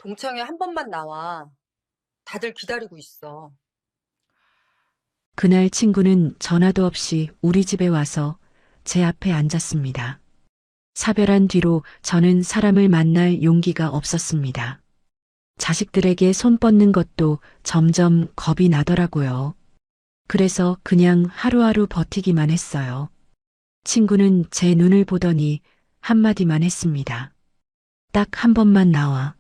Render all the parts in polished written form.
동창회 한 번만 나와. 다들 기다리고 있어. 그날 친구는 전화도 없이 우리 집에 와서 제 앞에 앉았습니다. 사별한 뒤로 저는 사람을 만날 용기가 없었습니다. 자식들에게 손 뻗는 것도 점점 겁이 나더라고요. 그래서 그냥 하루하루 버티기만 했어요. 친구는 제 눈을 보더니 한마디만 했습니다. 딱 한 번만 나와.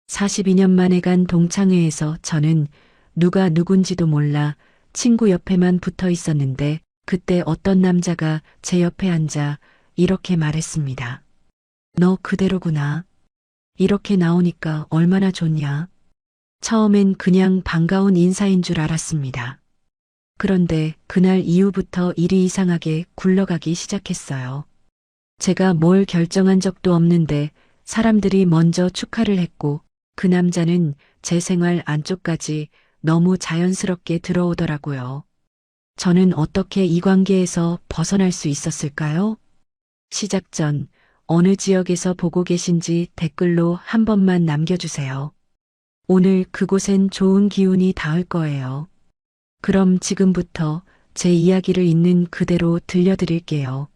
42년 만에 간 동창회에서 저는 누가 누군지도 몰라 친구 옆에만 붙어 있었는데 그때 어떤 남자가 제 옆에 앉아 이렇게 말했습니다. 너 그대로구나. 이렇게 나오니까 얼마나 좋냐. 처음엔 그냥 반가운 인사인 줄 알았습니다. 그런데 그날 이후부터 일이 이상하게 굴러가기 시작했어요. 제가 뭘 결정한 적도 없는데 사람들이 먼저 축하를 했고 그 남자는 제 생활 안쪽까지 너무 자연스럽게 들어오더라고요. 저는 어떻게 이 관계에서 벗어날 수 있었을까요? 시작 전 어느 지역에서 보고 계신지 댓글로 한 번만 남겨주세요. 오늘 그곳엔 좋은 기운이 닿을 거예요. 그럼 지금부터 제 이야기를 있는 그대로 들려드릴게요.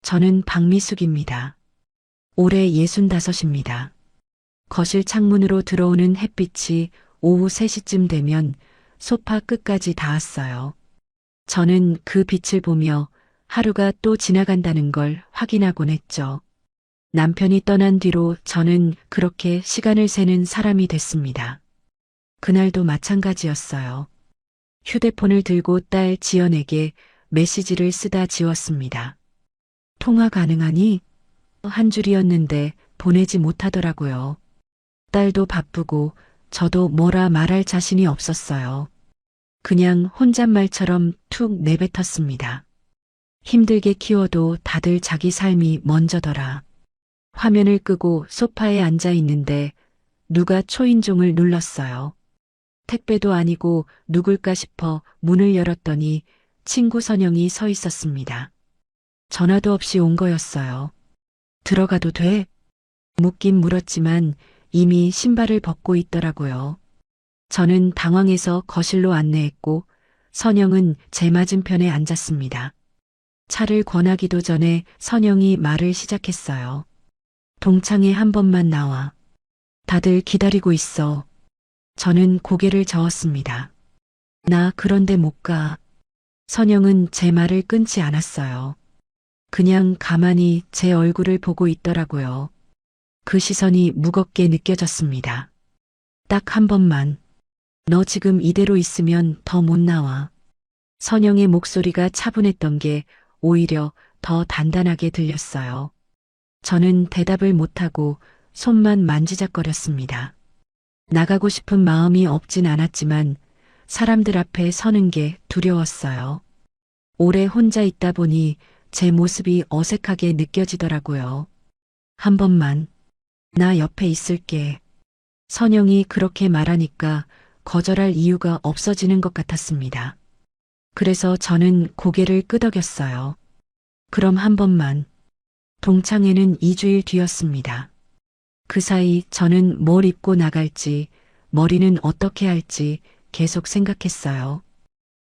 저는 박미숙입니다. 올해 65입니다. 거실 창문으로 들어오는 햇빛이 오후 3시쯤 되면 소파 끝까지 닿았어요. 저는 그 빛을 보며 하루가 또 지나간다는 걸 확인하곤 했죠. 남편이 떠난 뒤로 저는 그렇게 시간을 세는 사람이 됐습니다. 그날도 마찬가지였어요. 휴대폰을 들고 딸 지연에게 메시지를 쓰다 지웠습니다. 통화 가능하니? 한 줄이었는데 보내지 못하더라고요. 딸도 바쁘고 저도 뭐라 말할 자신이 없었어요. 그냥 혼잣말처럼 툭 내뱉었습니다. 힘들게 키워도 다들 자기 삶이 먼저더라. 화면을 끄고 소파에 앉아 있는데 누가 초인종을 눌렀어요. 택배도 아니고 누굴까 싶어 문을 열었더니 친구 선영이 서 있었습니다. 전화도 없이 온 거였어요. 들어가도 돼? 묻긴 물었지만 이미 신발을 벗고 있더라고요. 저는 당황해서 거실로 안내했고 선영은 제 맞은편에 앉았습니다. 차를 권하기도 전에 선영이 말을 시작했어요. 동창회 한 번만 나와. 다들 기다리고 있어. 저는 고개를 저었습니다. 나 그런데 못 가. 선영은 제 말을 끊지 않았어요. 그냥 가만히 제 얼굴을 보고 있더라고요. 그 시선이 무겁게 느껴졌습니다. 딱 한 번만. 너 지금 이대로 있으면 더 못 나와. 선영의 목소리가 차분했던 게 오히려 더 단단하게 들렸어요. 저는 대답을 못하고 손만 만지작거렸습니다. 나가고 싶은 마음이 없진 않았지만 사람들 앞에 서는 게 두려웠어요. 오래 혼자 있다 보니 제 모습이 어색하게 느껴지더라고요. 한 번만, 나 옆에 있을게. 선영이 그렇게 말하니까 거절할 이유가 없어지는 것 같았습니다. 그래서 저는 고개를 끄덕였어요. 그럼 한 번만. 동창회는 2주일 뒤였습니다. 그 사이 저는 뭘 입고 나갈지, 머리는 어떻게 할지 계속 생각했어요.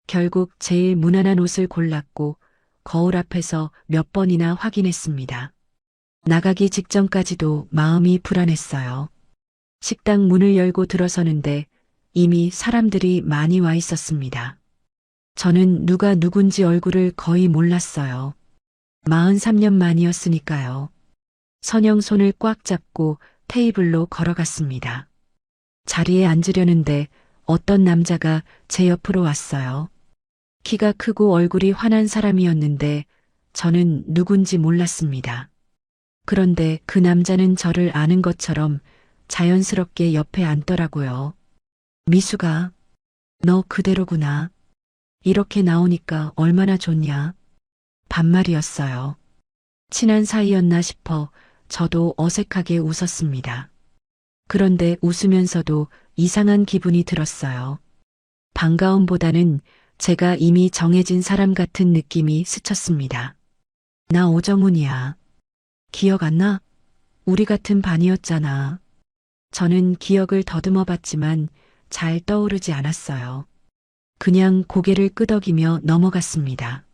결국 제일 무난한 옷을 골랐고 거울 앞에서 몇 번이나 확인했습니다. 나가기 직전까지도 마음이 불안했어요. 식당 문을 열고 들어서는데 이미 사람들이 많이 와 있었습니다. 저는 누가 누군지 얼굴을 거의 몰랐어요. 43년 만이었으니까요. 선영 손을 꽉 잡고 테이블로 걸어갔습니다. 자리에 앉으려는데 어떤 남자가 제 옆으로 왔어요. 키가 크고 얼굴이 환한 사람이었는데 저는 누군지 몰랐습니다. 그런데 그 남자는 저를 아는 것처럼 자연스럽게 옆에 앉더라고요. 미수가, 너 그대로구나. 이렇게 나오니까 얼마나 좋냐. 반말이었어요. 친한 사이였나 싶어 저도 어색하게 웃었습니다. 그런데 웃으면서도 이상한 기분이 들었어요. 반가움보다는 제가 이미 정해진 사람 같은 느낌이 스쳤습니다. 나 오정훈이야. 기억 안 나? 우리 같은 반이었잖아. 저는 기억을 더듬어 봤지만 잘 떠오르지 않았어요. 그냥 고개를 끄덕이며 넘어갔습니다.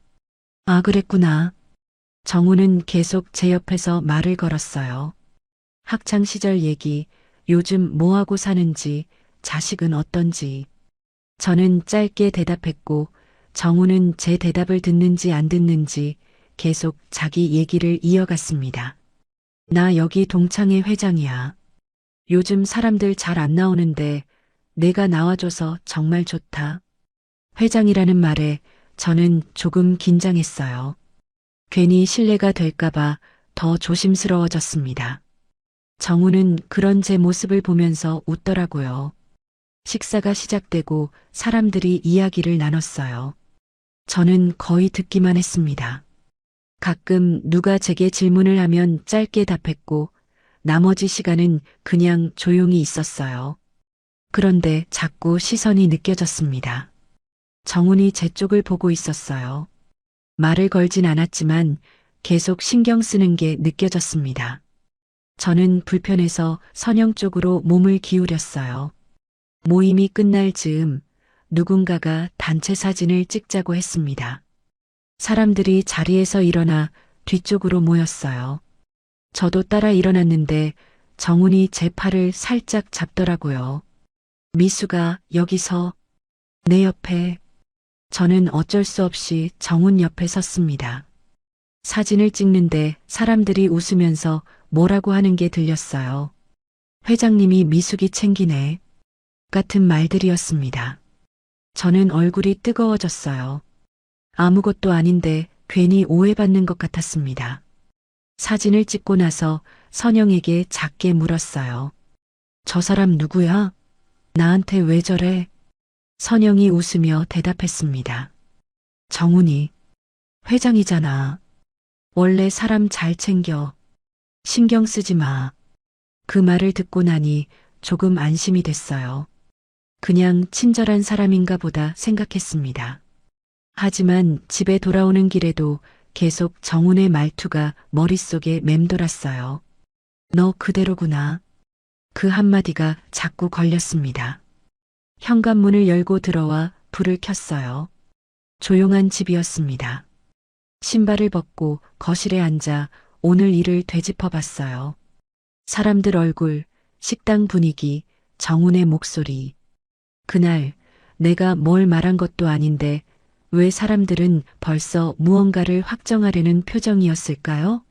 아, 그랬구나. 정우는 계속 제 옆에서 말을 걸었어요. 학창 시절 얘기, 요즘 뭐하고 사는지, 자식은 어떤지. 저는 짧게 대답했고, 정우는 제 대답을 듣는지 안 듣는지 계속 자기 얘기를 이어갔습니다. 나 여기 동창회 회장이야. 요즘 사람들 잘 안 나오는데 내가 나와줘서 정말 좋다. 회장이라는 말에 저는 조금 긴장했어요. 괜히 신뢰가 될까봐 더 조심스러워졌습니다. 정우는 그런 제 모습을 보면서 웃더라고요. 식사가 시작되고 사람들이 이야기를 나눴어요. 저는 거의 듣기만 했습니다. 가끔 누가 제게 질문을 하면 짧게 답했고 나머지 시간은 그냥 조용히 있었어요. 그런데 자꾸 시선이 느껴졌습니다. 정훈이 제 쪽을 보고 있었어요. 말을 걸진 않았지만 계속 신경 쓰는 게 느껴졌습니다. 저는 불편해서 선영 쪽으로 몸을 기울였어요. 모임이 끝날 즈음 누군가가 단체 사진을 찍자고 했습니다. 사람들이 자리에서 일어나 뒤쪽으로 모였어요. 저도 따라 일어났는데 정훈이 제 팔을 살짝 잡더라고요. 미수가 여기서 내 옆에. 저는 어쩔 수 없이 정훈 옆에 섰습니다. 사진을 찍는데 사람들이 웃으면서 뭐라고 하는 게 들렸어요. 회장님이 미숙이 챙기네. 같은 말들이었습니다. 저는 얼굴이 뜨거워졌어요. 아무것도 아닌데 괜히 오해받는 것 같았습니다. 사진을 찍고 나서 선영에게 작게 물었어요. 저 사람 누구야? 나한테 왜 저래? 선영이 웃으며 대답했습니다. 정훈이, 회장이잖아. 원래 사람 잘 챙겨. 신경 쓰지 마. 그 말을 듣고 나니 조금 안심이 됐어요. 그냥 친절한 사람인가 보다 생각했습니다. 하지만 집에 돌아오는 길에도 계속 정훈의 말투가 머릿속에 맴돌았어요. 너 그대로구나. 그 한마디가 자꾸 걸렸습니다. 현관문을 열고 들어와 불을 켰어요. 조용한 집이었습니다. 신발을 벗고 거실에 앉아 오늘 일을 되짚어 봤어요. 사람들 얼굴, 식당 분위기, 정훈의 목소리. 그날 내가 뭘 말한 것도 아닌데 왜 사람들은 벌써 무언가를 확정하려는 표정이었을까요?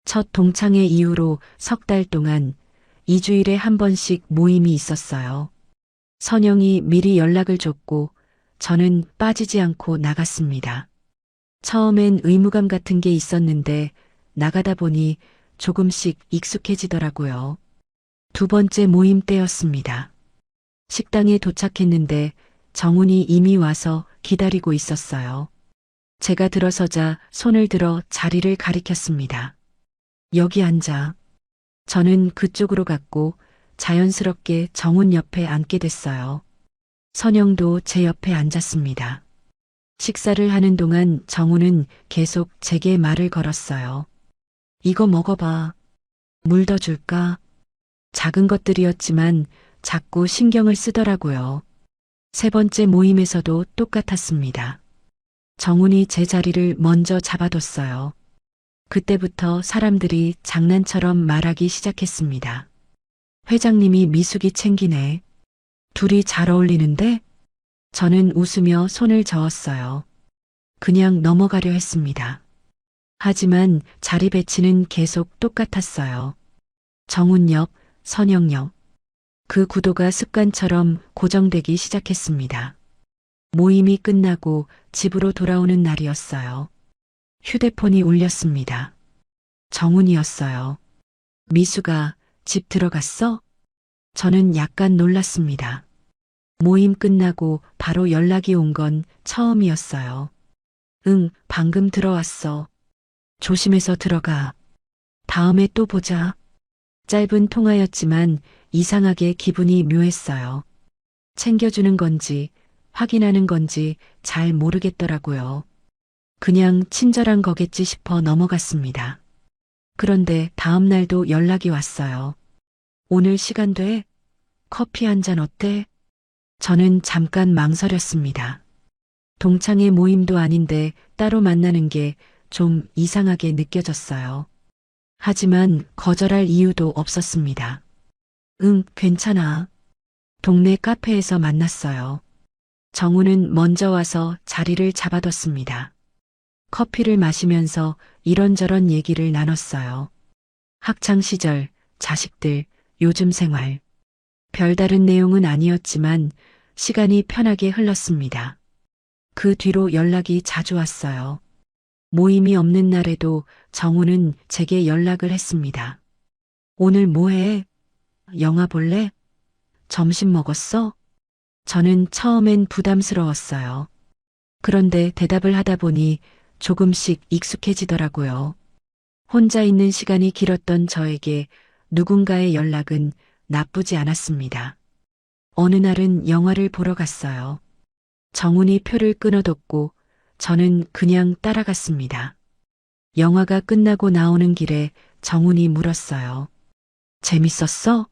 첫 동창회 이후로 석 달 동안 2주일에 한 번씩 모임이 있었어요. 선영이 미리 연락을 줬고 저는 빠지지 않고 나갔습니다. 처음엔 의무감 같은 게 있었는데 나가다 보니 조금씩 익숙해지더라고요. 두 번째 모임 때였습니다. 식당에 도착했는데 정훈이 이미 와서 기다리고 있었어요. 제가 들어서자 손을 들어 자리를 가리켰습니다. 여기 앉아. 저는 그쪽으로 갔고 자연스럽게 정훈 옆에 앉게 됐어요. 선영도 제 옆에 앉았습니다. 식사를 하는 동안 정훈은 계속 제게 말을 걸었어요. 이거 먹어봐. 물 더 줄까? 작은 것들이었지만 자꾸 신경을 쓰더라고요. 세 번째 모임에서도 똑같았습니다. 정훈이 제 자리를 먼저 잡아뒀어요. 그때부터 사람들이 장난처럼 말하기 시작했습니다. 회장님이 미숙이 챙기네. 둘이 잘 어울리는데? 저는 웃으며 손을 저었어요. 그냥 넘어가려 했습니다. 하지만 자리 배치는 계속 똑같았어요. 정훈 옆, 선영 옆. 그 구도가 습관처럼 고정되기 시작했습니다. 모임이 끝나고 집으로 돌아오는 날이었어요. 휴대폰이 울렸습니다. 정훈이었어요. 미수가 집 들어갔어? 저는 약간 놀랐습니다. 모임 끝나고 바로 연락이 온 건 처음이었어요. 응, 방금 들어왔어. 조심해서 들어가. 다음에 또 보자. 짧은 통화였지만 이상하게 기분이 묘했어요. 챙겨주는 건지 확인하는 건지 잘 모르겠더라고요. 그냥 친절한 거겠지 싶어 넘어갔습니다. 그런데 다음 날도 연락이 왔어요. 오늘 시간 돼? 커피 한 잔 어때? 저는 잠깐 망설였습니다. 동창회 모임도 아닌데 따로 만나는 게 좀 이상하게 느껴졌어요. 하지만 거절할 이유도 없었습니다. 응, 괜찮아. 동네 카페에서 만났어요. 정우는 먼저 와서 자리를 잡아뒀습니다. 커피를 마시면서 이런저런 얘기를 나눴어요. 학창 시절, 자식들, 요즘 생활. 별다른 내용은 아니었지만 시간이 편하게 흘렀습니다. 그 뒤로 연락이 자주 왔어요. 모임이 없는 날에도 정우는 제게 연락을 했습니다. 오늘 뭐 해? 영화 볼래? 점심 먹었어? 저는 처음엔 부담스러웠어요. 그런데 대답을 하다 보니 조금씩 익숙해지더라고요. 혼자 있는 시간이 길었던 저에게 누군가의 연락은 나쁘지 않았습니다. 어느 날은 영화를 보러 갔어요. 정훈이 표를 끊어뒀고 저는 그냥 따라갔습니다. 영화가 끝나고 나오는 길에 정훈이 물었어요. 재밌었어?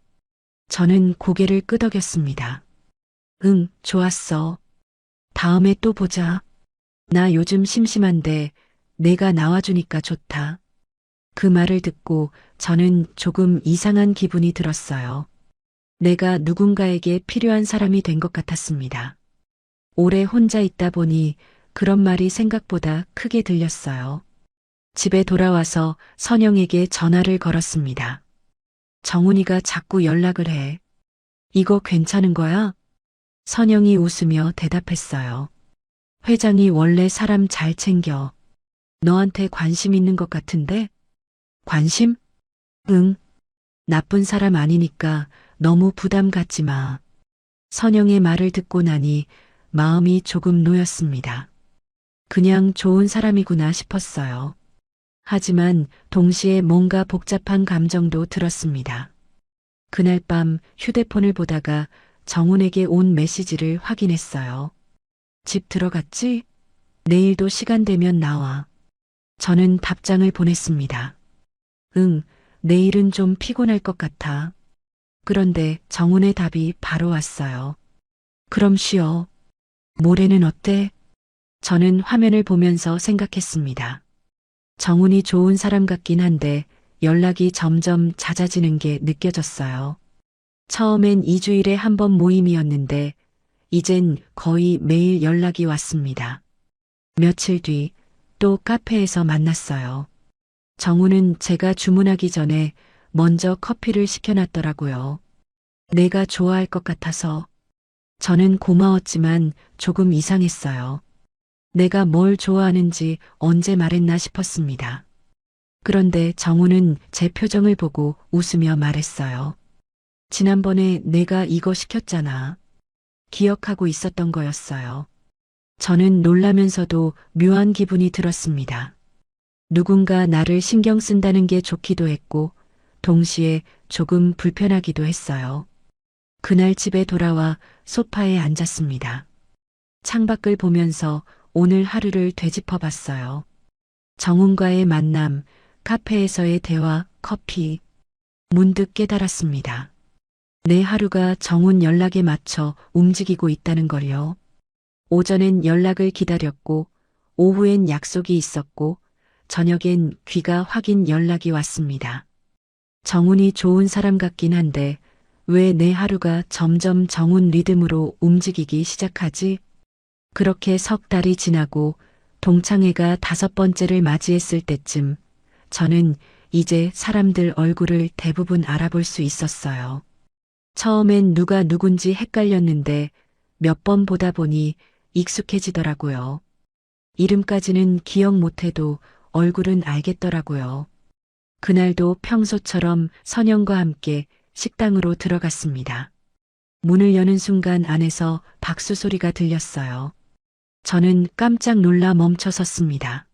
저는 고개를 끄덕였습니다. 응, 좋았어. 다음에 또 보자. 나 요즘 심심한데 내가 나와주니까 좋다. 그 말을 듣고 저는 조금 이상한 기분이 들었어요. 내가 누군가에게 필요한 사람이 된 것 같았습니다. 오래 혼자 있다 보니 그런 말이 생각보다 크게 들렸어요. 집에 돌아와서 선영에게 전화를 걸었습니다. 정훈이가 자꾸 연락을 해. 이거 괜찮은 거야? 선영이 웃으며 대답했어요. 회장이 원래 사람 잘 챙겨. 너한테 관심 있는 것 같은데? 관심? 응. 나쁜 사람 아니니까 너무 부담 갖지 마. 선영의 말을 듣고 나니 마음이 조금 놓였습니다. 그냥 좋은 사람이구나 싶었어요. 하지만 동시에 뭔가 복잡한 감정도 들었습니다. 그날 밤 휴대폰을 보다가 정훈에게 온 메시지를 확인했어요. 집 들어갔지? 내일도 시간 되면 나와. 저는 답장을 보냈습니다. 응, 내일은 좀 피곤할 것 같아. 그런데 정훈의 답이 바로 왔어요. 그럼 쉬어. 모레는 어때? 저는 화면을 보면서 생각했습니다. 정훈이 좋은 사람 같긴 한데 연락이 점점 잦아지는 게 느껴졌어요. 처음엔 2주일에 한 번 모임이었는데 이젠 거의 매일 연락이 왔습니다. 며칠 뒤 또 카페에서 만났어요. 정훈은 제가 주문하기 전에 먼저 커피를 시켜놨더라고요. 내가 좋아할 것 같아서. 저는 고마웠지만 조금 이상했어요. 내가 뭘 좋아하는지 언제 말했나 싶었습니다. 그런데 정우는 제 표정을 보고 웃으며 말했어요. 지난번에 내가 이거 시켰잖아. 기억하고 있었던 거였어요. 저는 놀라면서도 묘한 기분이 들었습니다. 누군가 나를 신경 쓴다는 게 좋기도 했고, 동시에 조금 불편하기도 했어요. 그날 집에 돌아와 소파에 앉았습니다. 창밖을 보면서 오늘 하루를 되짚어 봤어요. 정훈과의 만남, 카페에서의 대화, 커피. 문득 깨달았습니다. 내 하루가 정훈 연락에 맞춰 움직이고 있다는 걸요. 오전엔 연락을 기다렸고, 오후엔 약속이 있었고, 저녁엔 귀가 확인 연락이 왔습니다. 정훈이 좋은 사람 같긴 한데, 왜 내 하루가 점점 정훈 리듬으로 움직이기 시작하지? 그렇게 석 달이 지나고 동창회가 5번째를 맞이했을 때쯤 저는 이제 사람들 얼굴을 대부분 알아볼 수 있었어요. 처음엔 누가 누군지 헷갈렸는데 몇 번 보다 보니 익숙해지더라고요. 이름까지는 기억 못해도 얼굴은 알겠더라고요. 그날도 평소처럼 선영과 함께 식당으로 들어갔습니다. 문을 여는 순간 안에서 박수 소리가 들렸어요. 저는 깜짝 놀라 멈춰 섰습니다.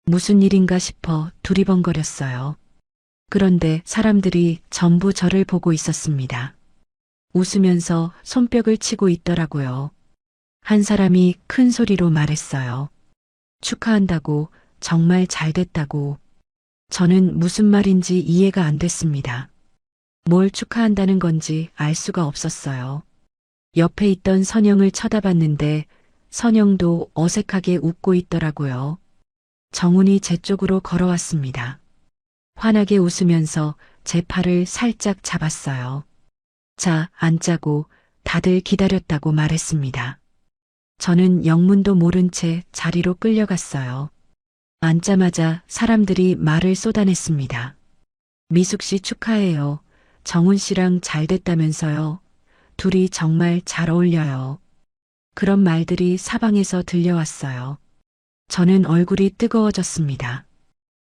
무슨 일인가 싶어 두리번거렸어요. 그런데 사람들이 전부 저를 보고 있었습니다. 웃으면서 손뼉을 치고 있더라고요. 한 사람이 큰 소리로 말했어요. 축하한다고, 정말 잘 됐다고. 저는 무슨 말인지 이해가 안 됐습니다. 뭘 축하한다는 건지 알 수가 없었어요. 옆에 있던 선영을 쳐다봤는데 선영도 어색하게 웃고 있더라고요. 정훈이 제 쪽으로 걸어왔습니다. 환하게 웃으면서 제 팔을 살짝 잡았어요. 자, 앉자고 다들 기다렸다고 말했습니다. 저는 영문도 모른 채 자리로 끌려갔어요. 앉자마자 사람들이 말을 쏟아냈습니다. 미숙 씨 축하해요. 정훈 씨랑 잘 됐다면서요. 둘이 정말 잘 어울려요. 그런 말들이 사방에서 들려왔어요. 저는 얼굴이 뜨거워졌습니다.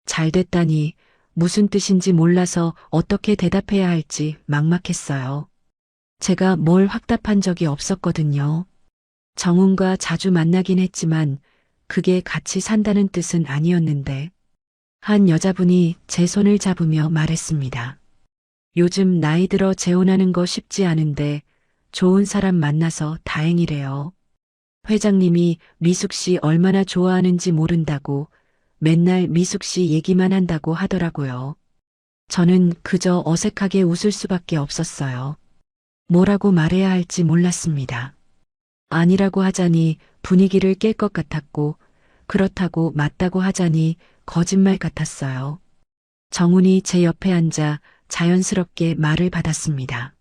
잘 됐다니 무슨 뜻인지 몰라서 어떻게 대답해야 할지 막막했어요. 제가 뭘 확답한 적이 없었거든요. 정훈과 자주 만나긴 했지만 그게 같이 산다는 뜻은 아니었는데 한 여자분이 제 손을 잡으며 말했습니다. 요즘 나이 들어 재혼하는 거 쉽지 않은데 좋은 사람 만나서 다행이래요. 회장님이 미숙 씨 얼마나 좋아하는지 모른다고 맨날 미숙 씨 얘기만 한다고 하더라고요. 저는 그저 어색하게 웃을 수밖에 없었어요. 뭐라고 말해야 할지 몰랐습니다. 아니라고 하자니 분위기를 깰 것 같았고 그렇다고 맞다고 하자니 거짓말 같았어요. 정훈이 제 옆에 앉아 자연스럽게 말을 받았습니다.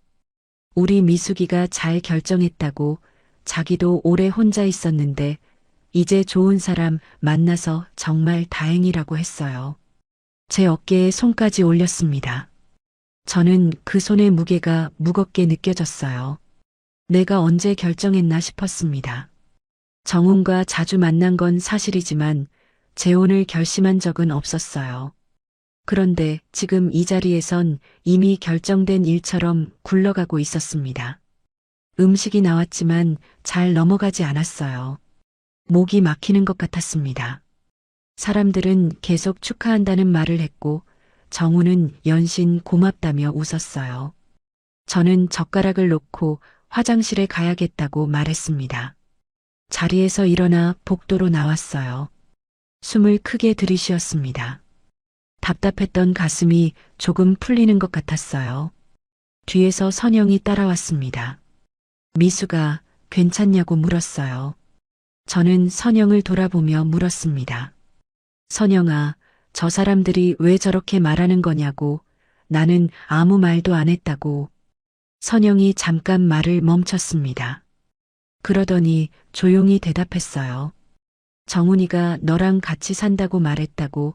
우리 미숙이가 잘 결정했다고 자기도 오래 혼자 있었는데 이제 좋은 사람 만나서 정말 다행이라고 했어요. 제 어깨에 손까지 올렸습니다. 저는 그 손의 무게가 무겁게 느껴졌어요. 내가 언제 결정했나 싶었습니다. 정훈과 자주 만난 건 사실이지만 재혼을 결심한 적은 없었어요. 그런데 지금 이 자리에선 이미 결정된 일처럼 굴러가고 있었습니다. 음식이 나왔지만 잘 넘어가지 않았어요. 목이 막히는 것 같았습니다. 사람들은 계속 축하한다는 말을 했고 정훈은 연신 고맙다며 웃었어요. 저는 젓가락을 놓고 화장실에 가야겠다고 말했습니다. 자리에서 일어나 복도로 나왔어요. 숨을 크게 들이쉬었습니다. 답답했던 가슴이 조금 풀리는 것 같았어요. 뒤에서 선영이 따라왔습니다. 미수가 괜찮냐고 물었어요. 저는 선영을 돌아보며 물었습니다. 선영아, 저 사람들이 왜 저렇게 말하는 거냐고. 나는 아무 말도 안 했다고. 선영이 잠깐 말을 멈췄습니다. 그러더니 조용히 대답했어요. 정훈이가 너랑 같이 산다고 말했다고.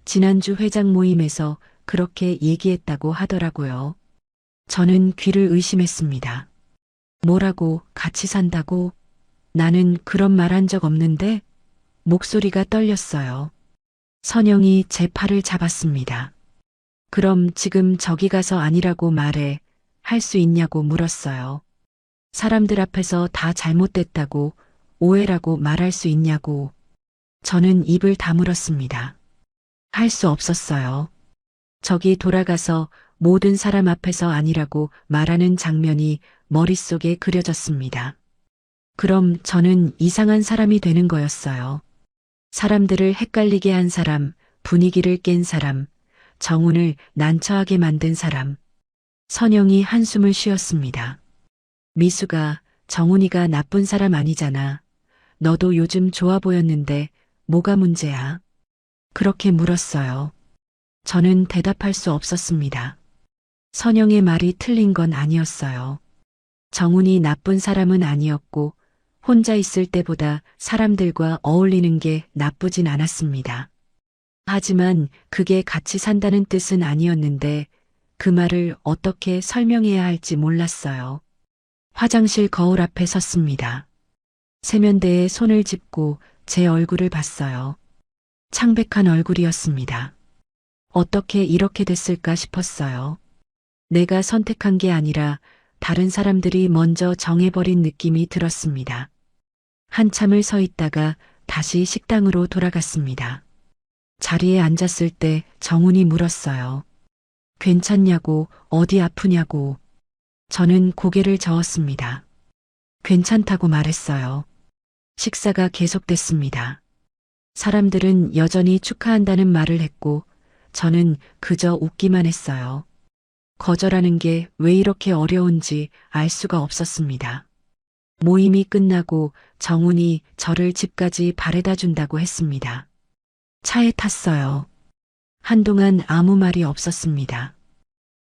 지난주 회장 모임에서 그렇게 얘기했다고 하더라고요. 저는 귀를 의심했습니다. 뭐라고 같이 산다고? 나는 그런 말 한 적 없는데? 목소리가 떨렸어요. 선영이 제 팔을 잡았습니다. 그럼 지금 저기 가서 아니라고 말해. 할 수 있냐고 물었어요. 사람들 앞에서 다 잘못됐다고, 오해라고 말할 수 있냐고. 저는 입을 다물었습니다. 할 수 없었어요. 저기 돌아가서 모든 사람 앞에서 아니라고 말하는 장면이 머릿속에 그려졌습니다. 그럼 저는 이상한 사람이 되는 거였어요. 사람들을 헷갈리게 한 사람, 분위기를 깬 사람, 정훈을 난처하게 만든 사람. 선영이 한숨을 쉬었습니다. 미수가 정훈이가 나쁜 사람 아니잖아. 너도 요즘 좋아 보였는데 뭐가 문제야? 그렇게 물었어요. 저는 대답할 수 없었습니다. 선영의 말이 틀린 건 아니었어요. 정훈이 나쁜 사람은 아니었고 혼자 있을 때보다 사람들과 어울리는 게 나쁘진 않았습니다. 하지만 그게 같이 산다는 뜻은 아니었는데 그 말을 어떻게 설명해야 할지 몰랐어요. 화장실 거울 앞에 섰습니다. 세면대에 손을 짚고 제 얼굴을 봤어요. 창백한 얼굴이었습니다. 어떻게 이렇게 됐을까 싶었어요. 내가 선택한 게 아니라 다른 사람들이 먼저 정해버린 느낌이 들었습니다. 한참을 서 있다가 다시 식당으로 돌아갔습니다. 자리에 앉았을 때 정훈이 물었어요. 괜찮냐고, 어디 아프냐고. 저는 고개를 저었습니다. 괜찮다고 말했어요. 식사가 계속됐습니다. 사람들은 여전히 축하한다는 말을 했고 저는 그저 웃기만 했어요. 거절하는 게 왜 이렇게 어려운지 알 수가 없었습니다. 모임이 끝나고 정훈이 저를 집까지 바래다 준다고 했습니다. 차에 탔어요. 한동안 아무 말이 없었습니다.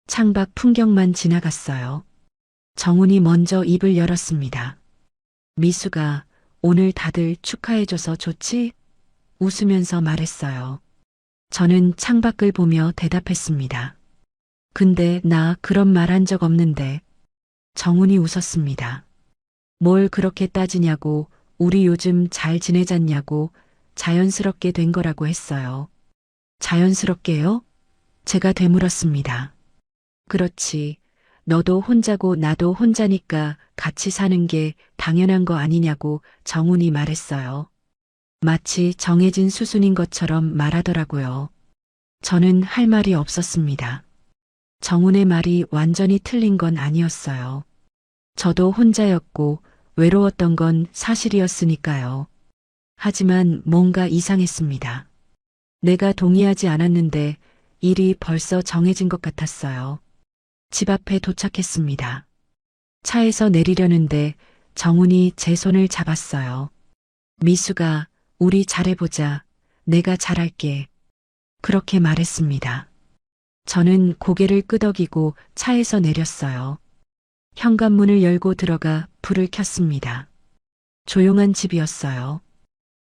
창밖 풍경만 지나갔어요. 정훈이 먼저 입을 열었습니다. 미수가 오늘 다들 축하해줘서 좋지? 웃으면서 말했어요. 저는 창밖을 보며 대답했습니다. 근데 나 그런 말 한 적 없는데. 정훈이 웃었습니다. 뭘 그렇게 따지냐고, 우리 요즘 잘 지내잖냐고, 자연스럽게 된 거라고 했어요. 자연스럽게요? 제가 되물었습니다. 그렇지. 너도 혼자고 나도 혼자니까 같이 사는 게 당연한 거 아니냐고 정훈이 말했어요. 마치 정해진 수순인 것처럼 말하더라고요. 저는 할 말이 없었습니다. 정훈의 말이 완전히 틀린 건 아니었어요. 저도 혼자였고 외로웠던 건 사실이었으니까요. 하지만 뭔가 이상했습니다. 내가 동의하지 않았는데 일이 벌써 정해진 것 같았어요. 집 앞에 도착했습니다. 차에서 내리려는데 정훈이 제 손을 잡았어요. 미수가 우리 잘해보자. 내가 잘할게. 그렇게 말했습니다. 저는 고개를 끄덕이고 차에서 내렸어요. 현관문을 열고 들어가 불을 켰습니다. 조용한 집이었어요.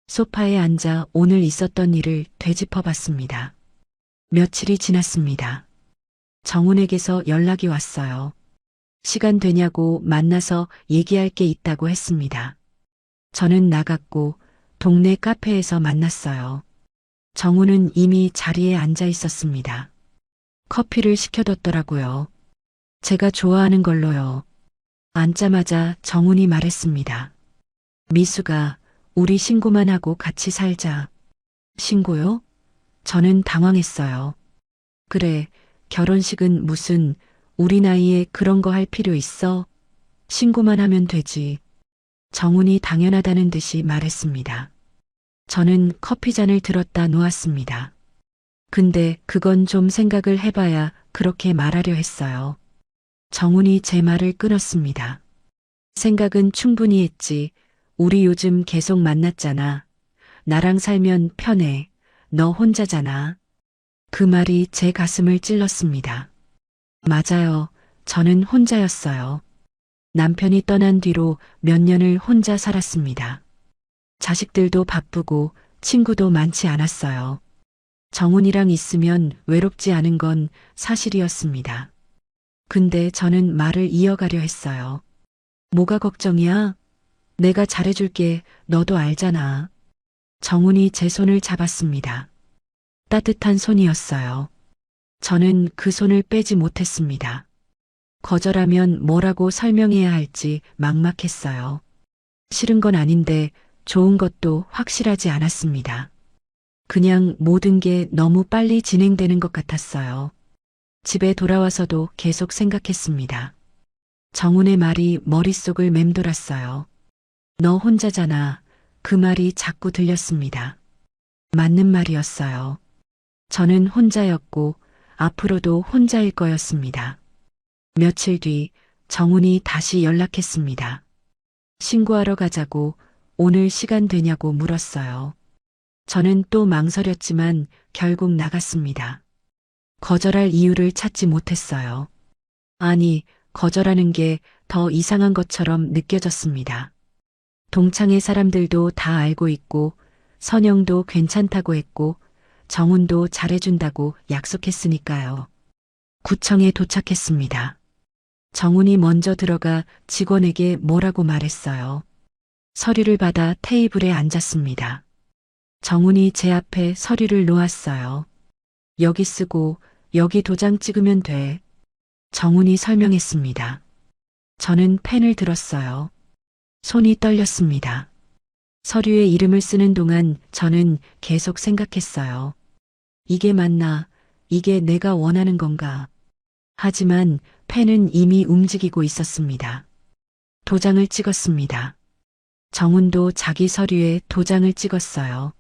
소파에 앉아 오늘 있었던 일을 되짚어 봤습니다. 며칠이 지났습니다. 정훈에게서 연락이 왔어요. 시간 되냐고 만나서 얘기할 게 있다고 했습니다. 저는 나갔고 동네 카페에서 만났어요. 정훈은 이미 자리에 앉아 있었습니다. 커피를 시켜뒀더라고요. 제가 좋아하는 걸로요. 앉자마자 정훈이 말했습니다. 미수가 우리 신고만 하고 같이 살자. 신고요? 저는 당황했어요. 그래, 결혼식은 무슨 우리 나이에 그런 거 할 필요 있어? 신고만 하면 되지. 정훈이 당연하다는 듯이 말했습니다. 저는 커피잔을 들었다 놓았습니다. 근데 그건 좀 생각을 해봐야 그렇게 말하려 했어요. 정훈이 제 말을 끊었습니다. 생각은 충분히 했지. 우리 요즘 계속 만났잖아. 나랑 살면 편해. 너 혼자잖아. 그 말이 제 가슴을 찔렀습니다. 맞아요. 저는 혼자였어요. 남편이 떠난 뒤로 몇 년을 혼자 살았습니다. 자식들도 바쁘고 친구도 많지 않았어요. 정훈이랑 있으면 외롭지 않은 건 사실이었습니다. 근데 저는 말을 이어가려 했어요. 뭐가 걱정이야? 내가 잘해줄게. 너도 알잖아. 정훈이 제 손을 잡았습니다. 따뜻한 손이었어요. 저는 그 손을 빼지 못했습니다. 거절하면 뭐라고 설명해야 할지 막막했어요. 싫은 건 아닌데 좋은 것도 확실하지 않았습니다. 그냥 모든 게 너무 빨리 진행되는 것 같았어요. 집에 돌아와서도 계속 생각했습니다. 정훈의 말이 머릿속을 맴돌았어요. 너 혼자잖아. 그 말이 자꾸 들렸습니다. 맞는 말이었어요. 저는 혼자였고 앞으로도 혼자일 거였습니다. 며칠 뒤 정훈이 다시 연락했습니다. 신고하러 가자고 오늘 시간 되냐고 물었어요. 저는 또 망설였지만 결국 나갔습니다. 거절할 이유를 찾지 못했어요. 아니, 거절하는 게 더 이상한 것처럼 느껴졌습니다. 동창의 사람들도 다 알고 있고 선영도 괜찮다고 했고 정훈도 잘해준다고 약속했으니까요. 구청에 도착했습니다. 정훈이 먼저 들어가 직원에게 뭐라고 말했어요. 서류를 받아 테이블에 앉았습니다. 정훈이 제 앞에 서류를 놓았어요. 여기 쓰고 여기 도장 찍으면 돼. 정훈이 설명했습니다. 저는 펜을 들었어요. 손이 떨렸습니다. 서류에 이름을 쓰는 동안 저는 계속 생각했어요. 이게 맞나? 이게 내가 원하는 건가? 하지만 펜은 이미 움직이고 있었습니다. 도장을 찍었습니다. 정훈도 자기 서류에 도장을 찍었어요.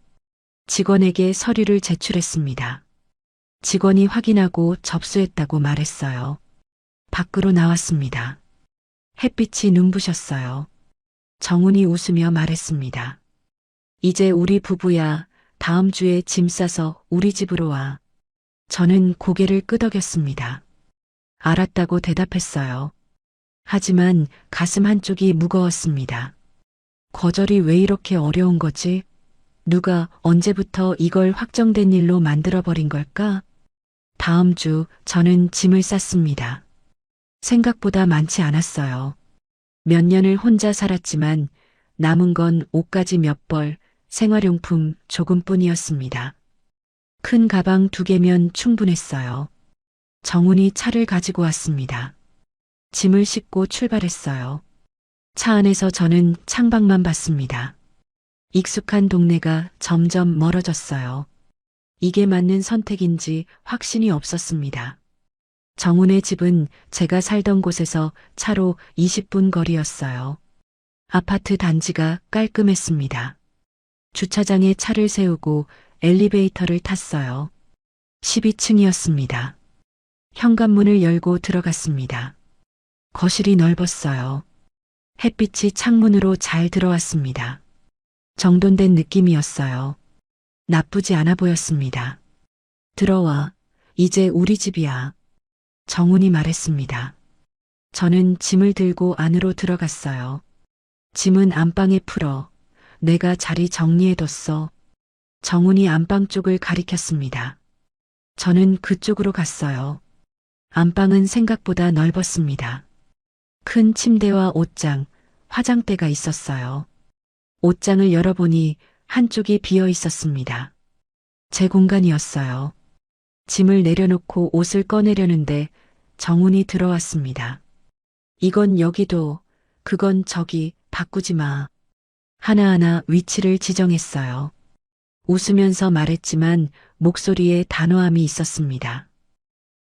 직원에게 서류를 제출했습니다. 직원이 확인하고 접수했다고 말했어요. 밖으로 나왔습니다. 햇빛이 눈부셨어요. 정훈이 웃으며 말했습니다. 이제 우리 부부야. 다음 주에 짐 싸서 우리 집으로 와. 저는 고개를 끄덕였습니다. 알았다고 대답했어요. 하지만 가슴 한쪽이 무거웠습니다. 거절이 왜 이렇게 어려운 거지? 누가 언제부터 이걸 확정된 일로 만들어버린 걸까? 다음 주 저는 짐을 쌌습니다. 생각보다 많지 않았어요. 몇 년을 혼자 살았지만 남은 건 옷가지 몇 벌, 생활용품 조금뿐이었습니다. 큰 가방 2개면 충분했어요. 정훈이 차를 가지고 왔습니다. 짐을 싣고 출발했어요. 차 안에서 저는 창밖만 봤습니다. 익숙한 동네가 점점 멀어졌어요. 이게 맞는 선택인지 확신이 없었습니다. 정훈의 집은 제가 살던 곳에서 차로 20분 거리였어요. 아파트 단지가 깔끔했습니다. 주차장에 차를 세우고 엘리베이터를 탔어요. 12층이었습니다. 현관문을 열고 들어갔습니다. 거실이 넓었어요. 햇빛이 창문으로 잘 들어왔습니다. 정돈된 느낌이었어요. 나쁘지 않아 보였습니다. 들어와. 이제 우리 집이야. 정훈이 말했습니다. 저는 짐을 들고 안으로 들어갔어요. 짐은 안방에 풀어. 내가 자리 정리해뒀어. 정훈이 안방 쪽을 가리켰습니다. 저는 그쪽으로 갔어요. 안방은 생각보다 넓었습니다. 큰 침대와 옷장, 화장대가 있었어요. 옷장을 열어보니 한쪽이 비어 있었습니다. 제 공간이었어요. 짐을 내려놓고 옷을 꺼내려는데 정훈이 들어왔습니다. 이건 여기도, 그건 저기, 바꾸지 마. 하나하나 위치를 지정했어요. 웃으면서 말했지만 목소리에 단호함이 있었습니다.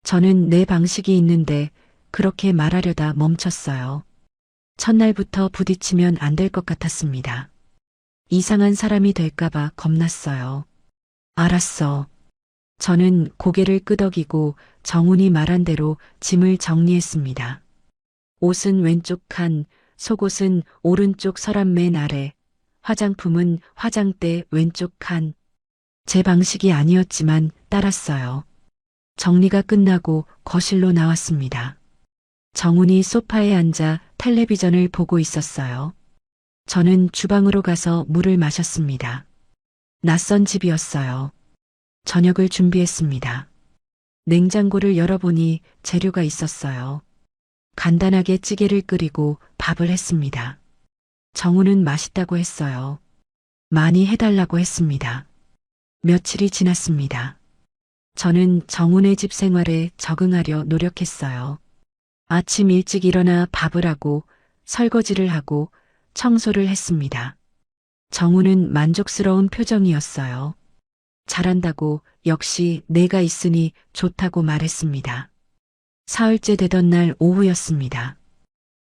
저는 내 방식이 있는데 그렇게 말하려다 멈췄어요. 첫날부터 부딪히면 안 될 것 같았습니다. 이상한 사람이 될까봐 겁났어요. 알았어. 저는 고개를 끄덕이고 정훈이 말한 대로 짐을 정리했습니다. 옷은 왼쪽 칸, 속옷은 오른쪽 서랍 맨 아래, 화장품은 화장대 왼쪽 칸. 제 방식이 아니었지만 따랐어요. 정리가 끝나고 거실로 나왔습니다. 정훈이 소파에 앉아 텔레비전을 보고 있었어요. 저는 주방으로 가서 물을 마셨습니다. 낯선 집이었어요. 저녁을 준비했습니다. 냉장고를 열어보니 재료가 있었어요. 간단하게 찌개를 끓이고 밥을 했습니다. 정훈은 맛있다고 했어요. 많이 해달라고 했습니다. 며칠이 지났습니다. 저는 정훈의 집 생활에 적응하려 노력했어요. 아침 일찍 일어나 밥을 하고 설거지를 하고 청소를 했습니다. 정훈은 만족스러운 표정이었어요. 잘한다고 역시 내가 있으니 좋다고 말했습니다. 사흘째 되던 날 오후였습니다.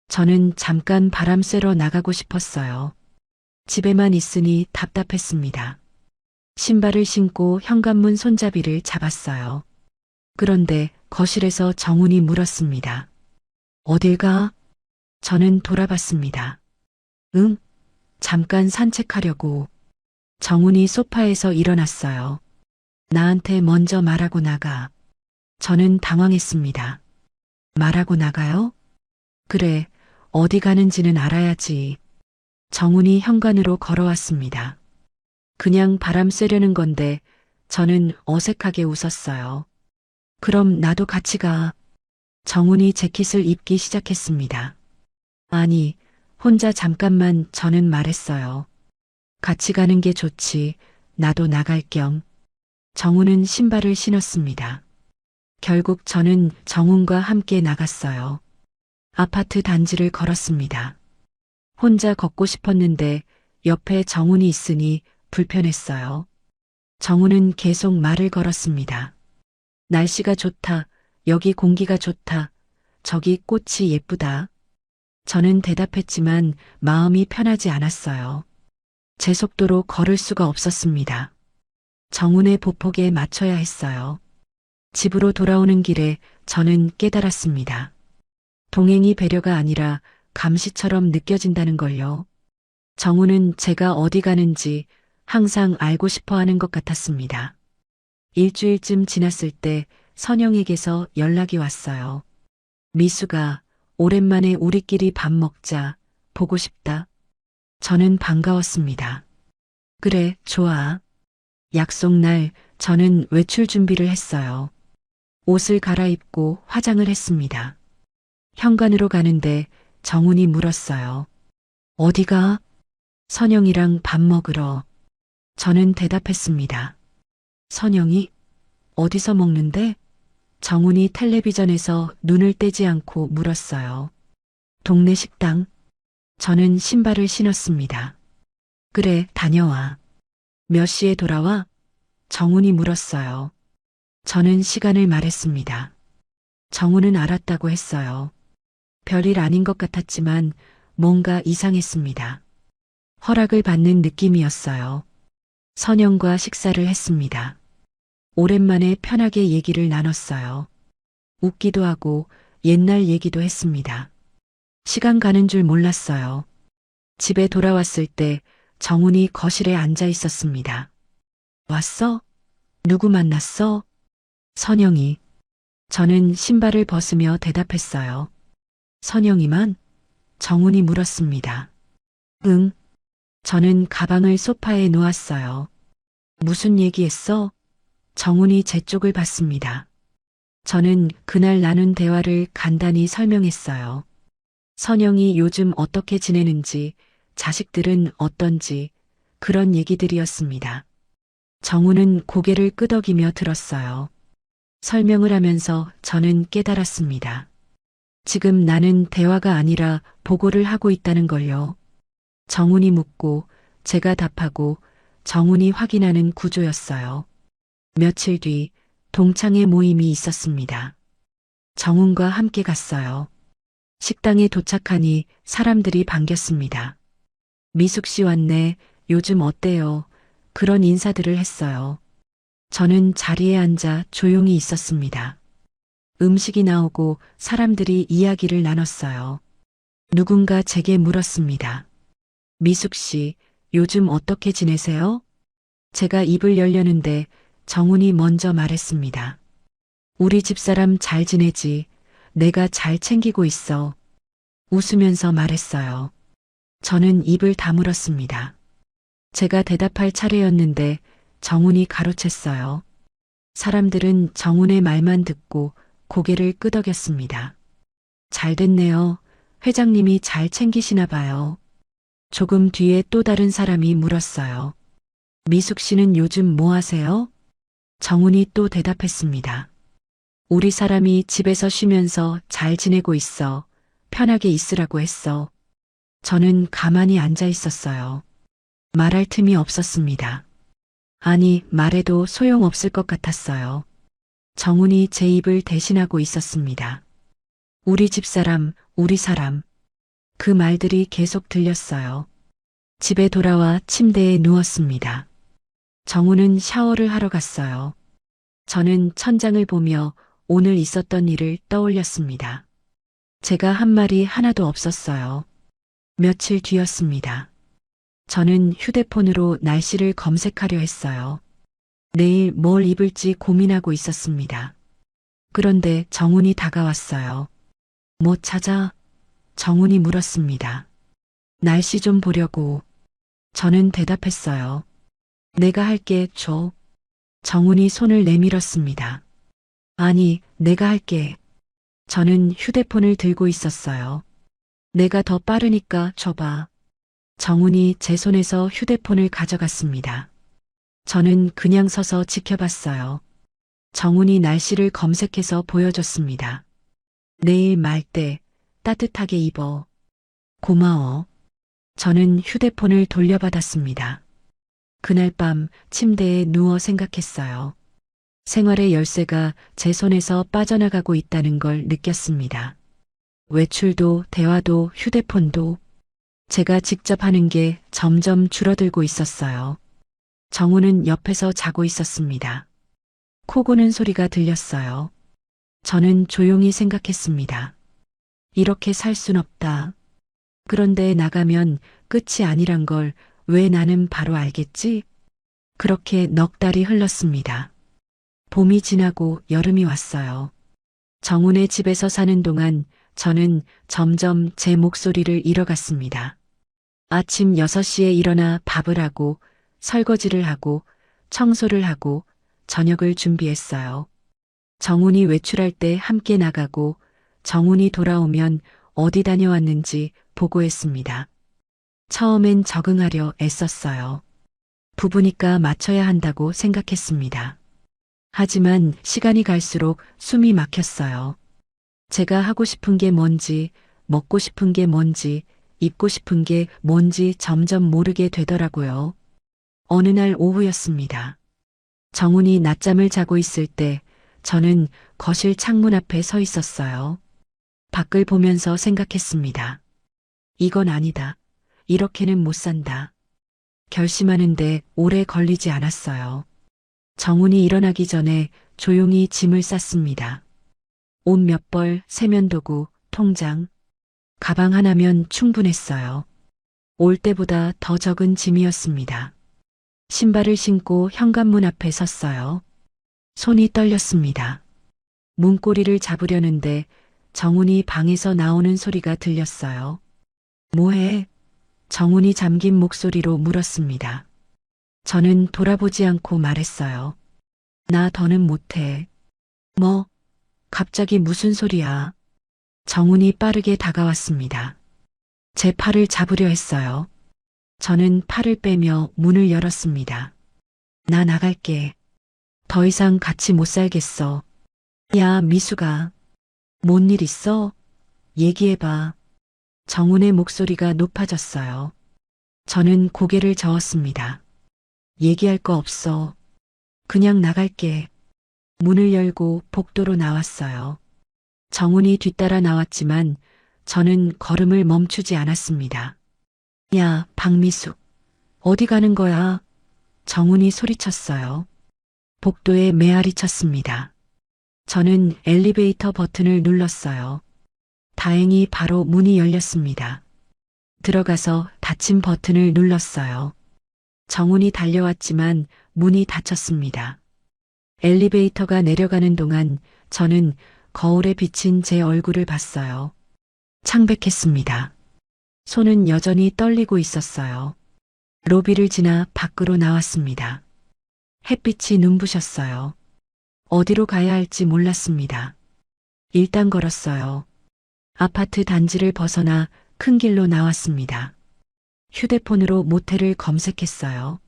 저는 잠깐 바람 쐬러 나가고 싶었어요. 집에만 있으니 답답했습니다. 신발을 신고 현관문 손잡이를 잡았어요. 그런데 거실에서 정훈이 물었습니다. 어딜 가? 저는 돌아봤습니다. 응? 잠깐 산책하려고. 정훈이 소파에서 일어났어요. 나한테 먼저 말하고 나가. 저는 당황했습니다. 말하고 나가요? 그래, 어디 가는지는 알아야지. 정훈이 현관으로 걸어왔습니다. 그냥 바람 쐬려는 건데 저는 어색하게 웃었어요. 그럼 나도 같이 가. 정훈이 재킷을 입기 시작했습니다. 아니, 혼자 잠깐만. 저는 말했어요. 같이 가는 게 좋지. 나도 나갈 겸. 정훈은 신발을 신었습니다. 결국 저는 정훈과 함께 나갔어요. 아파트 단지를 걸었습니다. 혼자 걷고 싶었는데 옆에 정훈이 있으니 불편했어요. 정훈은 계속 말을 걸었습니다. 날씨가 좋다. 여기 공기가 좋다. 저기 꽃이 예쁘다. 저는 대답했지만 마음이 편하지 않았어요. 제 속도로 걸을 수가 없었습니다. 정훈의 보폭에 맞춰야 했어요. 집으로 돌아오는 길에 저는 깨달았습니다. 동행이 배려가 아니라 감시처럼 느껴진다는 걸요. 정우는 제가 어디 가는지 항상 알고 싶어 하는 것 같았습니다. 일주일쯤 지났을 때 선영에게서 연락이 왔어요. 미수가 오랜만에 우리끼리 밥 먹자. 보고 싶다. 저는 반가웠습니다. 그래, 좋아. 약속 날 저는 외출 준비를 했어요. 옷을 갈아입고 화장을 했습니다. 현관으로 가는데 정훈이 물었어요. 어디가? 선영이랑 밥 먹으러. 저는 대답했습니다. 선영이? 어디서 먹는데? 정훈이 텔레비전에서 눈을 떼지 않고 물었어요. 동네 식당. 저는 신발을 신었습니다. 그래, 다녀와. 몇 시에 돌아와? 정훈이 물었어요. 저는 시간을 말했습니다. 정훈은 알았다고 했어요. 별일 아닌 것 같았지만 뭔가 이상했습니다. 허락을 받는 느낌이었어요. 선영과 식사를 했습니다. 오랜만에 편하게 얘기를 나눴어요. 웃기도 하고 옛날 얘기도 했습니다. 시간 가는 줄 몰랐어요. 집에 돌아왔을 때 정훈이 거실에 앉아 있었습니다. 왔어? 누구 만났어? 선영이. 저는 신발을 벗으며 대답했어요. 선영이만? 정훈이 물었습니다. 응. 저는 가방을 소파에 놓았어요. 무슨 얘기했어? 정훈이 제 쪽을 봤습니다. 저는 그날 나눈 대화를 간단히 설명했어요. 선영이 요즘 어떻게 지내는지, 자식들은 어떤지, 그런 얘기들이었습니다. 정우는 고개를 끄덕이며 들었어요. 설명을 하면서 저는 깨달았습니다. 지금 나는 대화가 아니라 보고를 하고 있다는 걸요. 정훈이 묻고 제가 답하고 정훈이 확인하는 구조였어요. 며칠 뒤 동창회 모임이 있었습니다. 정훈과 함께 갔어요. 식당에 도착하니 사람들이 반겼습니다. 미숙 씨 왔네. 요즘 어때요? 그런 인사들을 했어요. 저는 자리에 앉아 조용히 있었습니다. 음식이 나오고 사람들이 이야기를 나눴어요. 누군가 제게 물었습니다. 미숙 씨, 요즘 어떻게 지내세요? 제가 입을 열려는데 정훈이 먼저 말했습니다. 우리 집사람 잘 지내지. 내가 잘 챙기고 있어. 웃으면서 말했어요. 저는 입을 다물었습니다. 제가 대답할 차례였는데 정훈이 가로챘어요. 사람들은 정훈의 말만 듣고 고개를 끄덕였습니다. 잘 됐네요. 회장님이 잘 챙기시나 봐요. 조금 뒤에 또 다른 사람이 물었어요. 미숙 씨는 요즘 뭐 하세요? 정훈이 또 대답했습니다. 우리 사람이 집에서 쉬면서 잘 지내고 있어. 편하게 있으라고 했어. 저는 가만히 앉아 있었어요. 말할 틈이 없었습니다. 아니, 말해도 소용없을 것 같았어요. 정훈이 제 입을 대신하고 있었습니다. 우리 집사람, 우리 사람. 그 말들이 계속 들렸어요. 집에 돌아와 침대에 누웠습니다. 정훈은 샤워를 하러 갔어요. 저는 천장을 보며 오늘 있었던 일을 떠올렸습니다. 제가 한 말이 하나도 없었어요. 며칠 뒤였습니다. 저는 휴대폰으로 날씨를 검색하려 했어요. 내일 뭘 입을지 고민하고 있었습니다. 그런데 정훈이 다가왔어요. 뭐 찾아? 정훈이 물었습니다. 날씨 좀 보려고. 저는 대답했어요. 내가 할게, 줘. 정훈이 손을 내밀었습니다. 아니, 내가 할게. 저는 휴대폰을 들고 있었어요. 내가 더 빠르니까 줘봐. 정훈이 제 손에서 휴대폰을 가져갔습니다. 저는 그냥 서서 지켜봤어요. 정훈이 날씨를 검색해서 보여줬습니다. 내일 말 때 따뜻하게 입어. 고마워. 저는 휴대폰을 돌려받았습니다. 그날 밤 침대에 누워 생각했어요. 생활의 열쇠가 제 손에서 빠져나가고 있다는 걸 느꼈습니다. 외출도, 대화도, 휴대폰도 제가 직접 하는 게 점점 줄어들고 있었어요. 정우는 옆에서 자고 있었습니다. 코 고는 소리가 들렸어요. 저는 조용히 생각했습니다. 이렇게 살 순 없다. 그런데 나가면 끝이 아니란 걸 왜 나는 바로 알겠지? 그렇게 넉 달이 흘렀습니다. 봄이 지나고 여름이 왔어요. 정훈의 집에서 사는 동안 저는 점점 제 목소리를 잃어갔습니다. 아침 6시에 일어나 밥을 하고 설거지를 하고 청소를 하고 저녁을 준비했어요. 정훈이 외출할 때 함께 나가고 정훈이 돌아오면 어디 다녀왔는지 보고했습니다. 처음엔 적응하려 애썼어요. 부부니까 맞춰야 한다고 생각했습니다. 하지만 시간이 갈수록 숨이 막혔어요. 제가 하고 싶은 게 뭔지, 먹고 싶은 게 뭔지, 입고 싶은 게 뭔지 점점 모르게 되더라고요. 어느 날 오후였습니다. 정훈이 낮잠을 자고 있을 때 저는 거실 창문 앞에 서 있었어요. 밖을 보면서 생각했습니다. 이건 아니다. 이렇게는 못 산다. 결심하는데 오래 걸리지 않았어요. 정훈이 일어나기 전에 조용히 짐을 쌌습니다. 옷 몇 벌, 세면도구, 통장, 가방 하나면 충분했어요. 올 때보다 더 적은 짐이었습니다. 신발을 신고 현관문 앞에 섰어요. 손이 떨렸습니다. 문고리를 잡으려는데 정훈이 방에서 나오는 소리가 들렸어요. 뭐해? 정훈이 잠긴 목소리로 물었습니다. 저는 돌아보지 않고 말했어요. 나 더는 못해. 뭐? 갑자기 무슨 소리야? 정훈이 빠르게 다가왔습니다. 제 팔을 잡으려 했어요. 저는 팔을 빼며 문을 열었습니다. 나 나갈게. 더 이상 같이 못 살겠어. 야, 미수가. 뭔 일 있어? 얘기해봐. 정훈의 목소리가 높아졌어요. 저는 고개를 저었습니다. 얘기할 거 없어. 그냥 나갈게. 문을 열고 복도로 나왔어요. 정훈이 뒤따라 나왔지만 저는 걸음을 멈추지 않았습니다. 야, 박미숙. 어디 가는 거야? 정훈이 소리쳤어요. 복도에 메아리 쳤습니다. 저는 엘리베이터 버튼을 눌렀어요. 다행히 바로 문이 열렸습니다. 들어가서 닫힌 버튼을 눌렀어요. 정훈이 달려왔지만 문이 닫혔습니다. 엘리베이터가 내려가는 동안 저는 거울에 비친 제 얼굴을 봤어요. 창백했습니다. 손은 여전히 떨리고 있었어요. 로비를 지나 밖으로 나왔습니다. 햇빛이 눈부셨어요. 어디로 가야 할지 몰랐습니다. 일단 걸었어요. 아파트 단지를 벗어나 큰 길로 나왔습니다. 휴대폰으로 모텔을 검색했어요.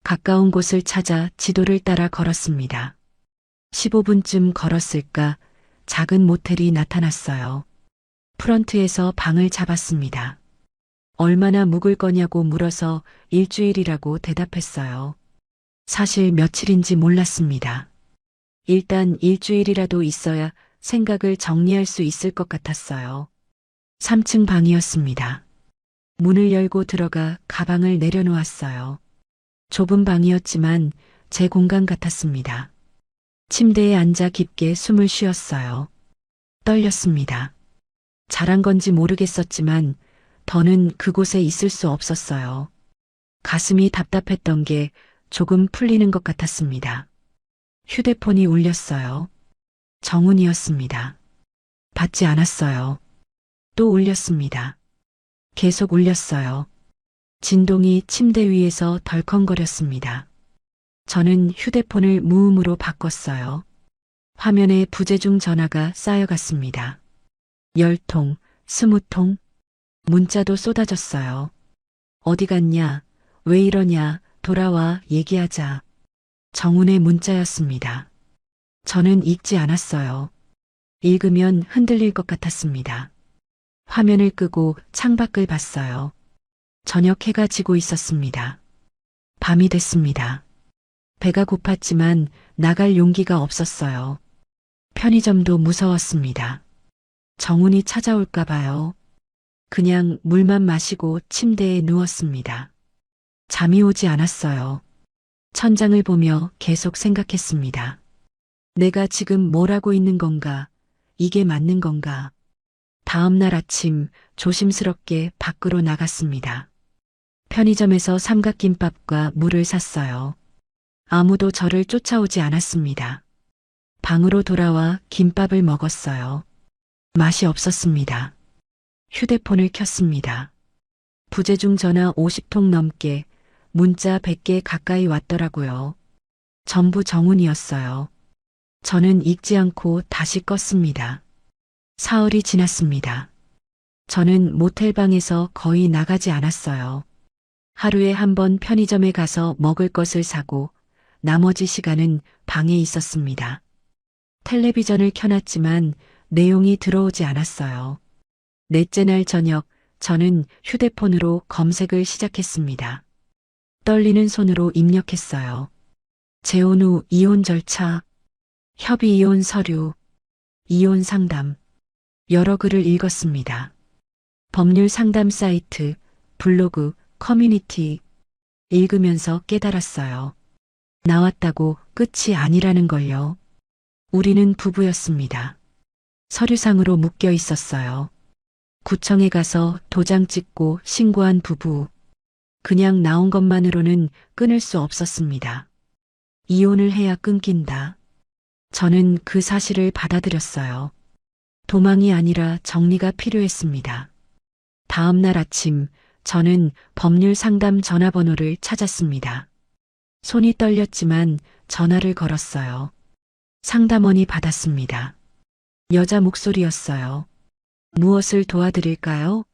가까운 곳을 찾아 지도를 따라 걸었습니다. 15분쯤 걸었을까 작은 모텔이 나타났어요. 프런트에서 방을 잡았습니다. 얼마나 묵을 거냐고 물어서 일주일이라고 대답했어요. 사실 며칠인지 몰랐습니다. 일단 일주일이라도 있어야 생각을 정리할 수 있을 것 같았어요. 3층 방이었습니다. 문을 열고 들어가 가방을 내려놓았어요. 좁은 방이었지만 제 공간 같았습니다. 침대에 앉아 깊게 숨을 쉬었어요. 떨렸습니다. 잘한 건지 모르겠었지만 더는 그곳에 있을 수 없었어요. 가슴이 답답했던 게 조금 풀리는 것 같았습니다. 휴대폰이 울렸어요. 정훈이었습니다. 받지 않았어요. 또 울렸습니다. 계속 울렸어요. 진동이 침대 위에서 덜컹거렸습니다. 저는 휴대폰을 무음으로 바꿨어요. 화면에 부재중 전화가 쌓여갔습니다. 10통, 20통, 문자도 쏟아졌어요. 어디 갔냐? 왜 이러냐? 돌아와, 얘기하자. 정훈의 문자였습니다. 저는 읽지 않았어요. 읽으면 흔들릴 것 같았습니다. 화면을 끄고 창밖을 봤어요. 저녁 해가 지고 있었습니다. 밤이 됐습니다. 배가 고팠지만 나갈 용기가 없었어요. 편의점도 무서웠습니다. 정훈이 찾아올까 봐요. 그냥 물만 마시고 침대에 누웠습니다. 잠이 오지 않았어요. 천장을 보며 계속 생각했습니다. 내가 지금 뭘 하고 있는 건가? 이게 맞는 건가? 다음 날 아침 조심스럽게 밖으로 나갔습니다. 편의점에서 삼각김밥과 물을 샀어요. 아무도 저를 쫓아오지 않았습니다. 방으로 돌아와 김밥을 먹었어요. 맛이 없었습니다. 휴대폰을 켰습니다. 부재중 전화 50통 넘게, 문자 100개 가까이 왔더라고요. 전부 정훈이었어요. 저는 읽지 않고 다시 껐습니다. 사흘이 지났습니다. 저는 모텔방에서 거의 나가지 않았어요. 하루에 한 번 편의점에 가서 먹을 것을 사고 나머지 시간은 방에 있었습니다. 텔레비전을 켜놨지만 내용이 들어오지 않았어요. 넷째 날 저녁 저는 휴대폰으로 검색을 시작했습니다. 떨리는 손으로 입력했어요. 재혼 후 이혼 절차, 협의 이혼 서류, 이혼 상담. 여러 글을 읽었습니다. 법률 상담 사이트, 블로그, 커뮤니티. 읽으면서 깨달았어요. 나왔다고 끝이 아니라는 걸요. 우리는 부부였습니다. 서류상으로 묶여 있었어요. 구청에 가서 도장 찍고 신고한 부부. 그냥 나온 것만으로는 끊을 수 없었습니다. 이혼을 해야 끊긴다. 저는 그 사실을 받아들였어요. 도망이 아니라 정리가 필요했습니다. 다음 날 아침 저는 법률 상담 전화번호를 찾았습니다. 손이 떨렸지만 전화를 걸었어요. 상담원이 받았습니다. 여자 목소리였어요. 무엇을 도와드릴까요?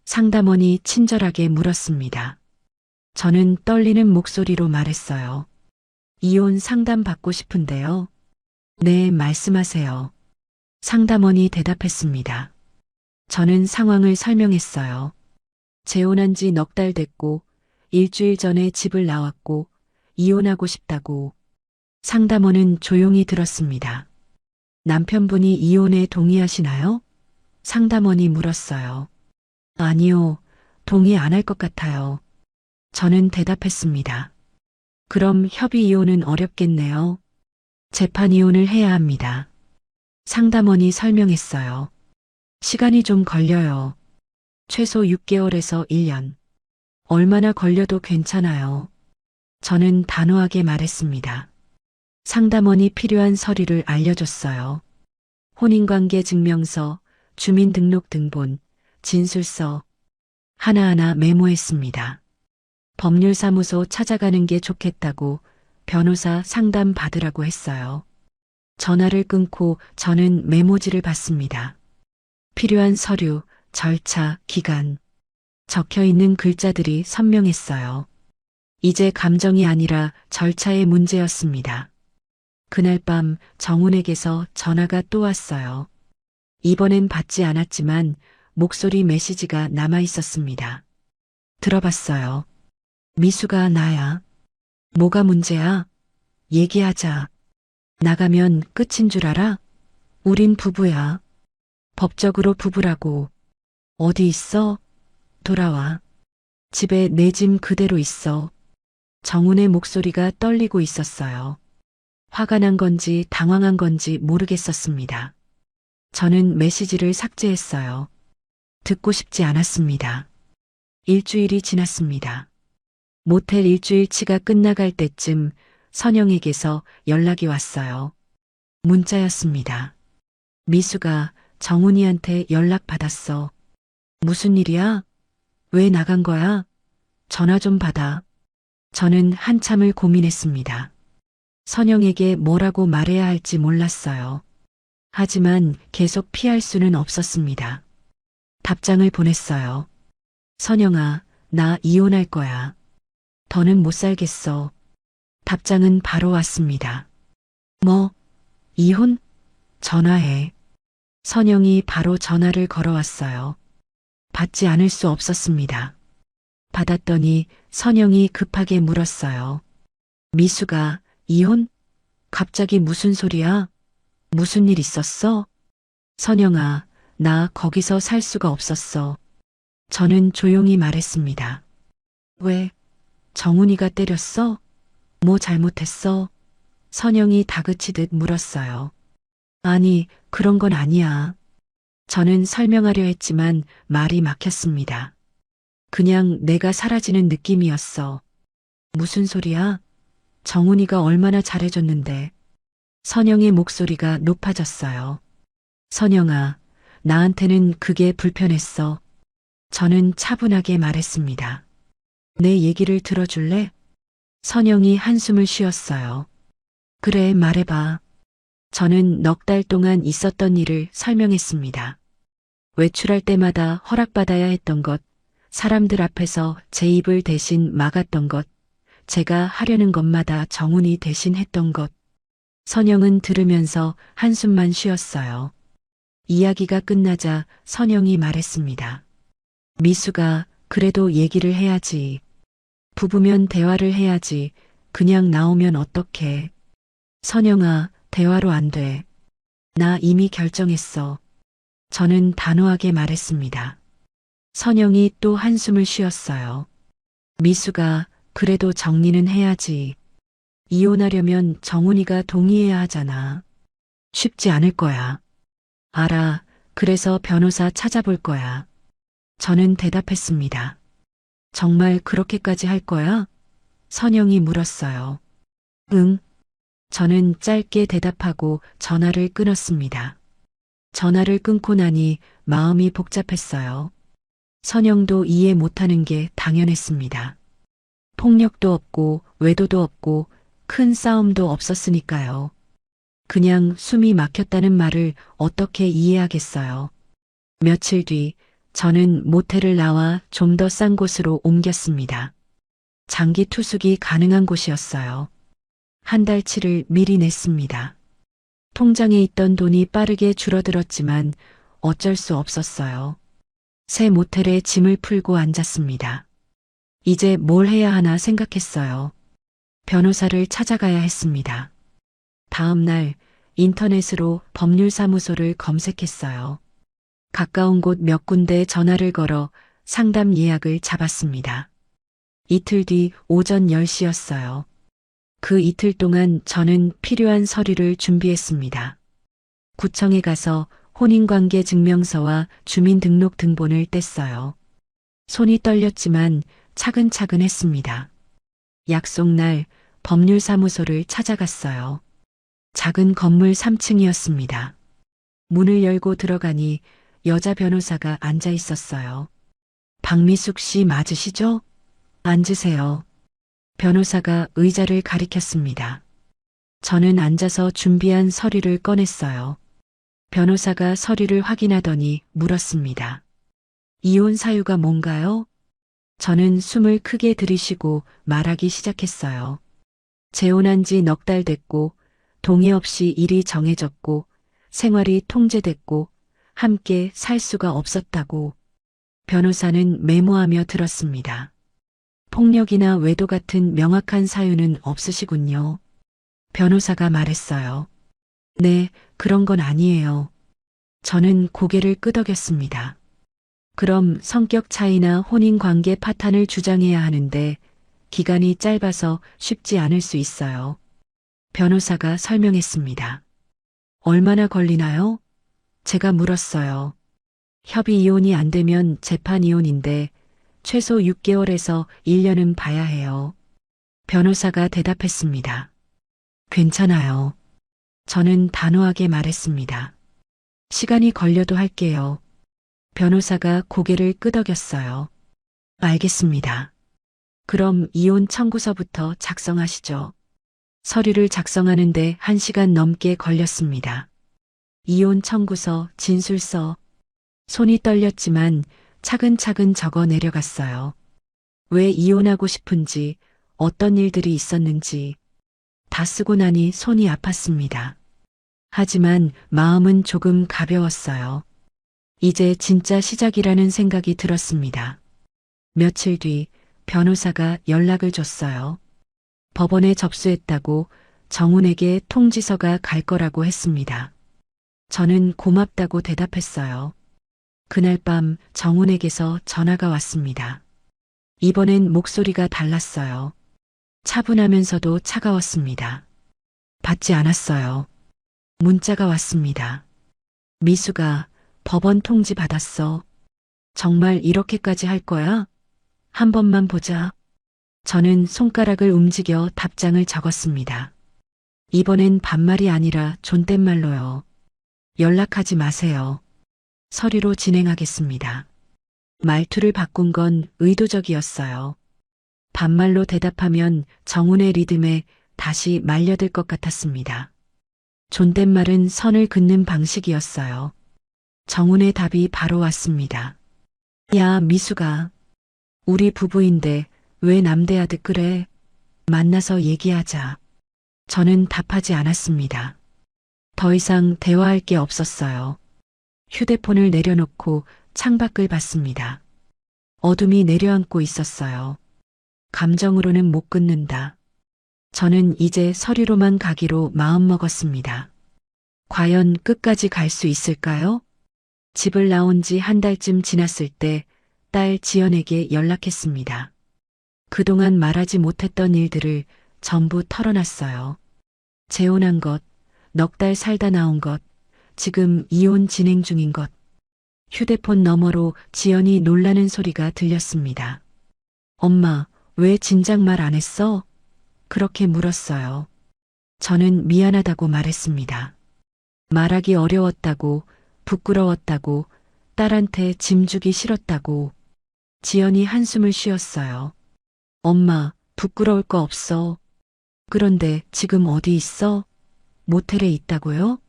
상담원이 친절하게 물었습니다. 저는 떨리는 목소리로 말했어요. 이혼 상담 받고 싶은데요. 네, 말씀하세요. 상담원이 대답했습니다. 저는 상황을 설명했어요. 재혼한 지 넉 달 됐고 일주일 전에 집을 나왔고 이혼하고 싶다고. 상담원은 조용히 들었습니다. 남편분이 이혼에 동의하시나요? 상담원이 물었어요. 아니요, 동의 안 할 것 같아요. 저는 대답했습니다. 그럼 협의 이혼은 어렵겠네요. 재판 이혼을 해야 합니다. 상담원이 설명했어요. 시간이 좀 걸려요. 최소 6개월에서 1년. 얼마나 걸려도 괜찮아요. 저는 단호하게 말했습니다. 상담원이 필요한 서류를 알려줬어요. 혼인관계 증명서, 주민등록등본, 진술서. 하나하나 메모했습니다. 법률사무소 찾아가는 게 좋겠다고 변호사 상담 받으라고 했어요. 전화를 끊고 저는 메모지를 받습니다. 필요한 서류, 절차, 기간. 적혀 있는 글자들이 선명했어요. 이제 감정이 아니라 절차의 문제였습니다. 그날 밤 정훈에게서 전화가 또 왔어요. 이번엔 받지 않았지만 목소리 메시지가 남아 있었습니다. 들어봤어요. 미수가 나야. 뭐가 문제야? 얘기하자. 나가면 끝인 줄 알아? 우린 부부야. 법적으로 부부라고. 어디 있어? 돌아와. 집에 내 짐 그대로 있어. 정훈의 목소리가 떨리고 있었어요. 화가 난 건지 당황한 건지 모르겠었습니다. 저는 메시지를 삭제했어요. 듣고 싶지 않았습니다. 일주일이 지났습니다. 모텔 일주일치가 끝나갈 때쯤 선영에게서 연락이 왔어요. 문자였습니다. 미수가 정훈이한테 연락받았어. 무슨 일이야? 왜 나간 거야? 전화 좀 받아. 저는 한참을 고민했습니다. 선영에게 뭐라고 말해야 할지 몰랐어요. 하지만 계속 피할 수는 없었습니다. 답장을 보냈어요. 선영아, 나 이혼할 거야. 더는 못 살겠어. 답장은 바로 왔습니다. 뭐? 이혼? 전화해. 선영이 바로 전화를 걸어왔어요. 받지 않을 수 없었습니다. 받았더니 선영이 급하게 물었어요. 미수가 이혼? 갑자기 무슨 소리야? 무슨 일 있었어? 선영아, 나 거기서 살 수가 없었어. 저는 조용히 말했습니다. 왜? 정훈이가 때렸어? 뭐 잘못했어? 선영이 다그치듯 물었어요. 아니, 그런 건 아니야. 저는 설명하려 했지만 말이 막혔습니다. 그냥 내가 사라지는 느낌이었어. 무슨 소리야? 정훈이가 얼마나 잘해줬는데. 선영의 목소리가 높아졌어요. 선영아, 나한테는 그게 불편했어. 저는 차분하게 말했습니다. 내 얘기를 들어줄래? 선영이 한숨을 쉬었어요. 그래, 말해봐. 저는 넉 달 동안 있었던 일을 설명했습니다. 외출할 때마다 허락받아야 했던 것, 사람들 앞에서 제 입을 대신 막았던 것, 제가 하려는 것마다 정훈이 대신 했던 것. 선영은 들으면서 한숨만 쉬었어요. 이야기가 끝나자 선영이 말했습니다. 미수가 그래도 얘기를 해야지. 부부면 대화를 해야지. 그냥 나오면 어떡해. 선영아, 대화로 안 돼. 나 이미 결정했어. 저는 단호하게 말했습니다. 선영이 또 한숨을 쉬었어요. 미수가 그래도 정리는 해야지. 이혼하려면 정훈이가 동의해야 하잖아. 쉽지 않을 거야. 알아. 그래서 변호사 찾아볼 거야. 저는 대답했습니다. 정말 그렇게까지 할 거야? 선영이 물었어요. 응. 저는 짧게 대답하고 전화를 끊었습니다. 전화를 끊고 나니 마음이 복잡했어요. 선영도 이해 못하는 게 당연했습니다. 폭력도 없고 외도도 없고 큰 싸움도 없었으니까요. 그냥 숨이 막혔다는 말을 어떻게 이해하겠어요. 며칠 뒤 저는 모텔을 나와 좀 더 싼 곳으로 옮겼습니다. 장기 투숙이 가능한 곳이었어요. 한 달치를 미리 냈습니다. 통장에 있던 돈이 빠르게 줄어들었지만 어쩔 수 없었어요. 새 모텔에 짐을 풀고 앉았습니다. 이제 뭘 해야 하나 생각했어요. 변호사를 찾아가야 했습니다. 다음 날 인터넷으로 법률사무소를 검색했어요. 가까운 곳 몇 군데 전화를 걸어 상담 예약을 잡았습니다. 이틀 뒤 오전 10시였어요. 그 이틀 동안 저는 필요한 서류를 준비했습니다. 구청에 가서 혼인관계 증명서와 주민등록 등본을 뗐어요. 손이 떨렸지만 차근차근 했습니다. 약속날 법률사무소를 찾아갔어요. 작은 건물 3층이었습니다. 문을 열고 들어가니 여자 변호사가 앉아 있었어요. 박미숙 씨 맞으시죠? 앉으세요. 변호사가 의자를 가리켰습니다. 저는 앉아서 준비한 서류를 꺼냈어요. 변호사가 서류를 확인하더니 물었습니다. 이혼 사유가 뭔가요? 저는 숨을 크게 들이쉬고 말하기 시작했어요. 재혼한 지 넉 달 됐고 동의 없이 일이 정해졌고 생활이 통제됐고 함께 살 수가 없었다고. 변호사는 메모하며 들었습니다. 폭력이나 외도 같은 명확한 사유는 없으시군요. 변호사가 말했어요. 네, 그런 건 아니에요. 저는 고개를 끄덕였습니다. 그럼 성격 차이나 혼인 관계 파탄을 주장해야 하는데 기간이 짧아서 쉽지 않을 수 있어요. 변호사가 설명했습니다. 얼마나 걸리나요? 제가 물었어요. 협의 이혼이 안 되면 재판 이혼인데 최소 6개월에서 1년은 봐야 해요. 변호사가 대답했습니다. 괜찮아요. 저는 단호하게 말했습니다. 시간이 걸려도 할게요. 변호사가 고개를 끄덕였어요. 알겠습니다. 그럼 이혼 청구서부터 작성하시죠. 서류를 작성하는데 1시간 넘게 걸렸습니다. 이혼 청구서, 진술서. 손이 떨렸지만 차근차근 적어 내려갔어요. 왜 이혼하고 싶은지, 어떤 일들이 있었는지. 다 쓰고 나니 손이 아팠습니다. 하지만 마음은 조금 가벼웠어요. 이제 진짜 시작이라는 생각이 들었습니다. 며칠 뒤 변호사가 연락을 줬어요. 법원에 접수했다고 정훈에게 통지서가 갈 거라고 했습니다. 저는 고맙다고 대답했어요. 그날 밤 정훈에게서 전화가 왔습니다. 이번엔 목소리가 달랐어요. 차분하면서도 차가웠습니다. 받지 않았어요. 문자가 왔습니다. 미수가 법원 통지 받았어. 정말 이렇게까지 할 거야? 한 번만 보자. 저는 손가락을 움직여 답장을 적었습니다. 이번엔 반말이 아니라 존댓말로요. 연락하지 마세요. 서류로 진행하겠습니다. 말투를 바꾼 건 의도적이었어요. 반말로 대답하면 정훈의 리듬에 다시 말려들 것 같았습니다. 존댓말은 선을 긋는 방식이었어요. 정훈의 답이 바로 왔습니다. 야, 미수가. 우리 부부인데 왜 남대하듯 그래? 만나서 얘기하자. 저는 답하지 않았습니다. 더 이상 대화할 게 없었어요. 휴대폰을 내려놓고 창밖을 봤습니다. 어둠이 내려앉고 있었어요. 감정으로는 못 끊는다. 저는 이제 서류로만 가기로 마음먹었습니다. 과연 끝까지 갈 수 있을까요? 집을 나온 지 한 달쯤 지났을 때 딸 지연에게 연락했습니다. 그동안 말하지 못했던 일들을 전부 털어놨어요. 재혼한 것, 넉 달 살다 나온 것, 지금 이혼 진행 중인 것. 휴대폰 너머로 지연이 놀라는 소리가 들렸습니다. 엄마, 왜 진작 말 안 했어? 그렇게 물었어요. 저는 미안하다고 말했습니다. 말하기 어려웠다고, 부끄러웠다고, 딸한테 짐 주기 싫었다고. 지연이 한숨을 쉬었어요. 엄마, 부끄러울 거 없어. 그런데 지금 어디 있어? 모텔에 있다고요?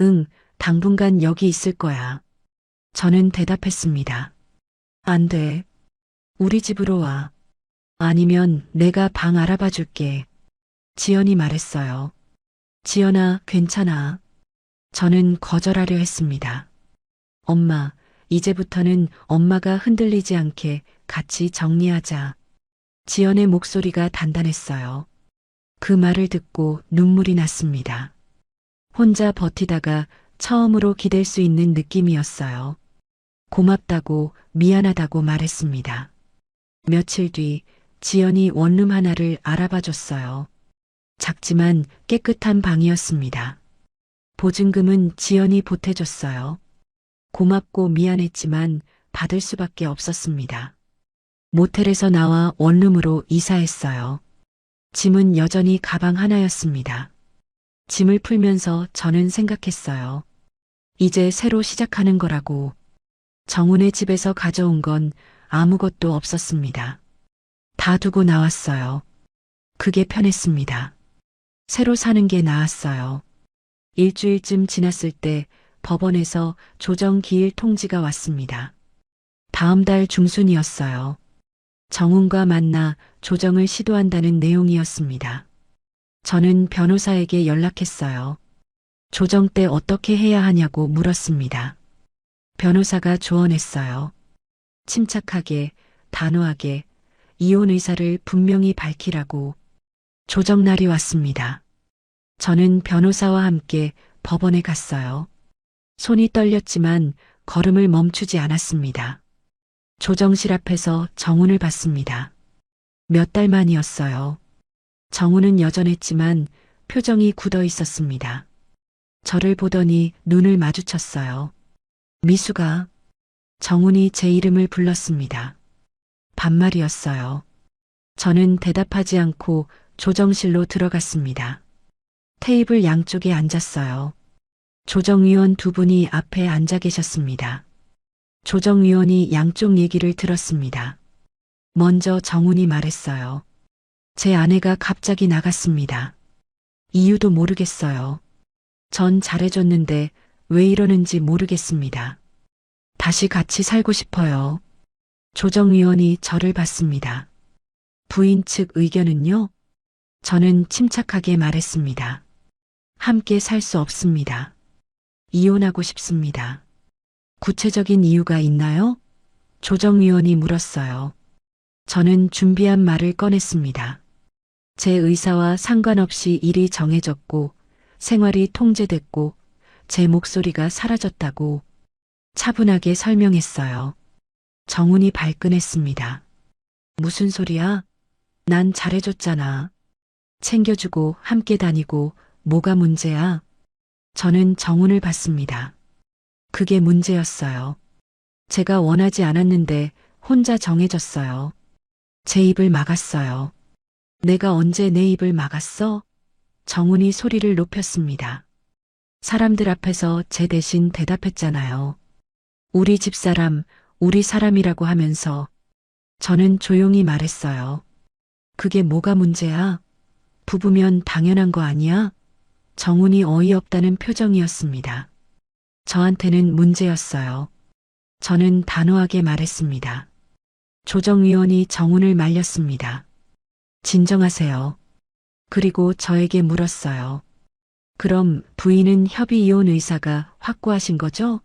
응, 당분간 여기 있을 거야. 저는 대답했습니다. 안 돼. 우리 집으로 와. 아니면 내가 방 알아봐 줄게. 지연이 말했어요. 지연아, 괜찮아. 저는 거절하려 했습니다. 엄마, 이제부터는 엄마가 흔들리지 않게 같이 정리하자. 지연의 목소리가 단단했어요. 그 말을 듣고 눈물이 났습니다. 혼자 버티다가 처음으로 기댈 수 있는 느낌이었어요. 고맙다고 미안하다고 말했습니다. 며칠 뒤 지연이 원룸 하나를 알아봐 줬어요. 작지만 깨끗한 방이었습니다. 보증금은 지연이 보태줬어요. 고맙고 미안했지만 받을 수밖에 없었습니다. 모텔에서 나와 원룸으로 이사했어요. 짐은 여전히 가방 하나였습니다. 짐을 풀면서 저는 생각했어요. 이제 새로 시작하는 거라고. 정훈의 집에서 가져온 건 아무것도 없었습니다. 다 두고 나왔어요. 그게 편했습니다. 새로 사는 게 나았어요. 일주일쯤 지났을 때 법원에서 조정 기일 통지가 왔습니다. 다음 달 중순이었어요. 정훈과 만나 조정을 시도한다는 내용이었습니다. 저는 변호사에게 연락했어요. 조정 때 어떻게 해야 하냐고 물었습니다. 변호사가 조언했어요. 침착하게, 단호하게, 이혼 의사를 분명히 밝히라고. 조정 날이 왔습니다. 저는 변호사와 함께 법원에 갔어요. 손이 떨렸지만 걸음을 멈추지 않았습니다. 조정실 앞에서 정훈을 봤습니다. 몇 달 만이었어요. 정훈은 여전했지만 표정이 굳어 있었습니다. 저를 보더니 눈을 마주쳤어요. 미수가. 정훈이 제 이름을 불렀습니다. 반말이었어요. 저는 대답하지 않고 조정실로 들어갔습니다. 테이블 양쪽에 앉았어요. 조정위원 두 분이 앞에 앉아 계셨습니다. 조정위원이 양쪽 얘기를 들었습니다. 먼저 정훈이 말했어요. 제 아내가 갑자기 나갔습니다. 이유도 모르겠어요. 전 잘해줬는데 왜 이러는지 모르겠습니다. 다시 같이 살고 싶어요. 조정위원이 저를 봤습니다. 부인 측 의견은요? 저는 침착하게 말했습니다. 함께 살 수 없습니다. 이혼하고 싶습니다. 구체적인 이유가 있나요? 조정위원이 물었어요. 저는 준비한 말을 꺼냈습니다. 제 의사와 상관없이 일이 정해졌고 생활이 통제됐고 제 목소리가 사라졌다고 차분하게 설명했어요. 정훈이 발끈했습니다. 무슨 소리야? 난 잘해줬잖아. 챙겨주고 함께 다니고 뭐가 문제야? 저는 정훈을 봤습니다. 그게 문제였어요. 제가 원하지 않았는데 혼자 정해졌어요. 제 입을 막았어요. 내가 언제 내 입을 막았어? 정훈이 소리를 높였습니다. 사람들 앞에서 제 대신 대답했잖아요. 우리 집사람, 우리 사람이라고 하면서 저는 조용히 말했어요. 그게 뭐가 문제야? 부부면 당연한 거 아니야? 정훈이 어이없다는 표정이었습니다. 저한테는 문제였어요. 저는 단호하게 말했습니다. 조정위원이 정훈을 말렸습니다. 진정하세요. 그리고 저에게 물었어요. 그럼 부인은 협의 이혼 의사가 확고하신 거죠?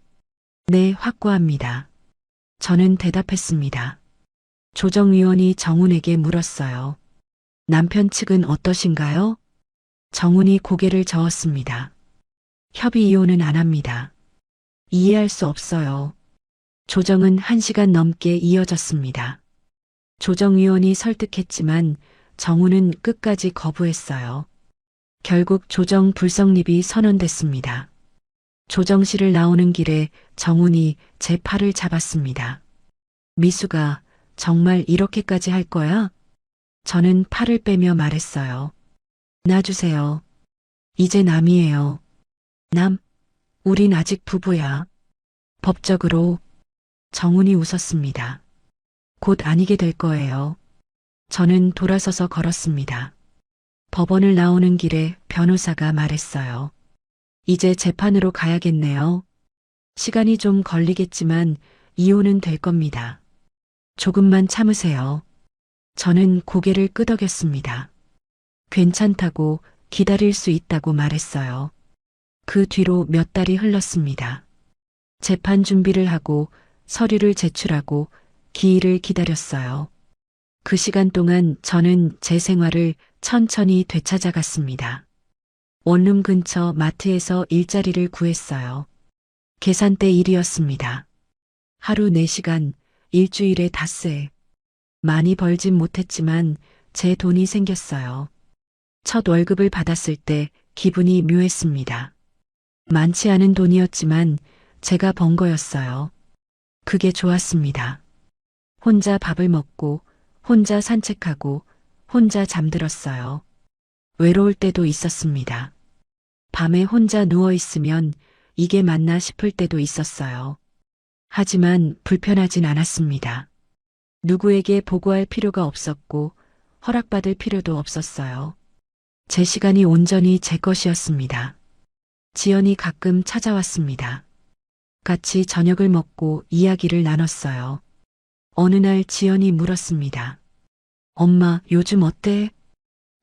네, 확고합니다. 저는 대답했습니다. 조정위원이 정훈에게 물었어요. 남편 측은 어떠신가요? 정훈이 고개를 저었습니다. 협의 이혼은 안 합니다. 이해할 수 없어요. 조정은 1시간 넘게 이어졌습니다. 조정위원이 설득했지만 정훈은 끝까지 거부했어요. 결국 조정 불성립이 선언됐습니다. 조정실을 나오는 길에 정훈이 제 팔을 잡았습니다. 미수가 정말 이렇게까지 할 거야? 저는 팔을 빼며 말했어요. 놔주세요. 이제 남이에요. 남? 우린 아직 부부야. 법적으로. 정훈이 웃었습니다. 곧 아니게 될 거예요. 저는 돌아서서 걸었습니다. 법원을 나오는 길에 변호사가 말했어요. 이제 재판으로 가야겠네요. 시간이 좀 걸리겠지만 이혼은 될 겁니다. 조금만 참으세요. 저는 고개를 끄덕였습니다. 괜찮다고 기다릴 수 있다고 말했어요. 그 뒤로 몇 달이 흘렀습니다. 재판 준비를 하고 서류를 제출하고 기일을 기다렸어요. 그 시간 동안 저는 제 생활을 천천히 되찾아갔습니다. 원룸 근처 마트에서 일자리를 구했어요. 계산대 일이었습니다. 하루 4시간, 일주일에 닷새. 많이 벌진 못했지만 제 돈이 생겼어요. 첫 월급을 받았을 때 기분이 묘했습니다. 많지 않은 돈이었지만 제가 번 거였어요. 그게 좋았습니다. 혼자 밥을 먹고, 혼자 산책하고, 혼자 잠들었어요. 외로울 때도 있었습니다. 밤에 혼자 누워 있으면 이게 맞나 싶을 때도 있었어요. 하지만 불편하진 않았습니다. 누구에게 보고할 필요가 없었고 허락받을 필요도 없었어요. 제 시간이 온전히 제 것이었습니다. 지연이 가끔 찾아왔습니다. 같이 저녁을 먹고 이야기를 나눴어요. 어느 날 지연이 물었습니다. 엄마, 요즘 어때?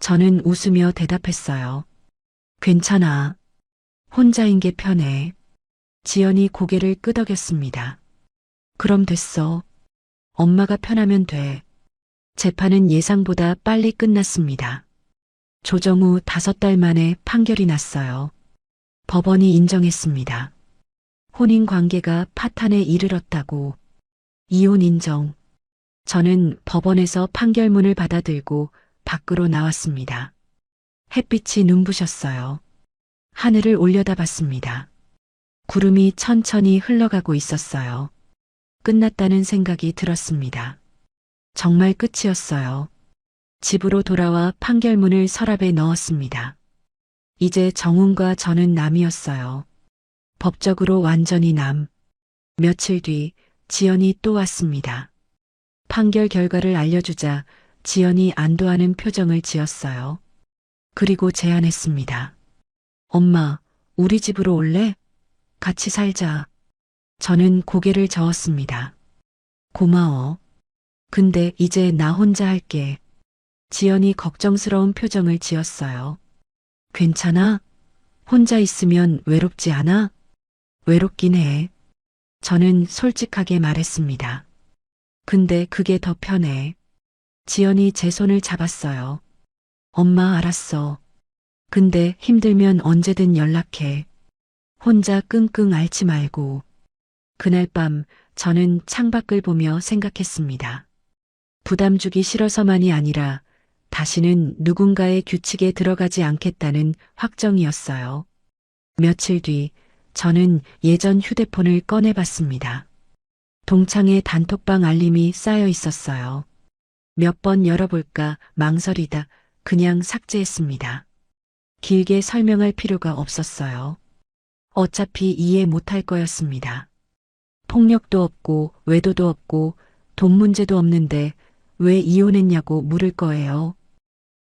저는 웃으며 대답했어요. 괜찮아. 혼자인 게 편해. 지연이 고개를 끄덕였습니다. 그럼 됐어. 엄마가 편하면 돼. 재판은 예상보다 빨리 끝났습니다. 조정 후 5달 만에 판결이 났어요. 법원이 인정했습니다. 혼인 관계가 파탄에 이르렀다고. 이혼 인정. 저는 법원에서 판결문을 받아들고 밖으로 나왔습니다. 햇빛이 눈부셨어요. 하늘을 올려다봤습니다. 구름이 천천히 흘러가고 있었어요. 끝났다는 생각이 들었습니다. 정말 끝이었어요. 집으로 돌아와 판결문을 서랍에 넣었습니다. 이제 정훈과 저는 남이었어요. 법적으로 완전히 남. 며칠 뒤 지연이 또 왔습니다. 판결 결과를 알려주자 지연이 안도하는 표정을 지었어요. 그리고 제안했습니다. 엄마, 우리 집으로 올래? 같이 살자. 저는 고개를 저었습니다. 고마워. 근데 이제 나 혼자 할게. 지연이 걱정스러운 표정을 지었어요. 괜찮아? 혼자 있으면 외롭지 않아? 외롭긴 해. 저는 솔직하게 말했습니다. 근데 그게 더 편해. 지연이 제 손을 잡았어요. 엄마 알았어. 근데 힘들면 언제든 연락해. 혼자 끙끙 앓지 말고. 그날 밤 저는 창밖을 보며 생각했습니다. 부담 주기 싫어서만이 아니라 다시는 누군가의 규칙에 들어가지 않겠다는 확정이었어요. 며칠 뒤 저는 예전 휴대폰을 꺼내봤습니다. 동창회 단톡방 알림이 쌓여 있었어요. 몇 번 열어볼까 망설이다 그냥 삭제했습니다. 길게 설명할 필요가 없었어요. 어차피 이해 못할 거였습니다. 폭력도 없고 외도도 없고 돈 문제도 없는데 왜 이혼했냐고 물을 거예요.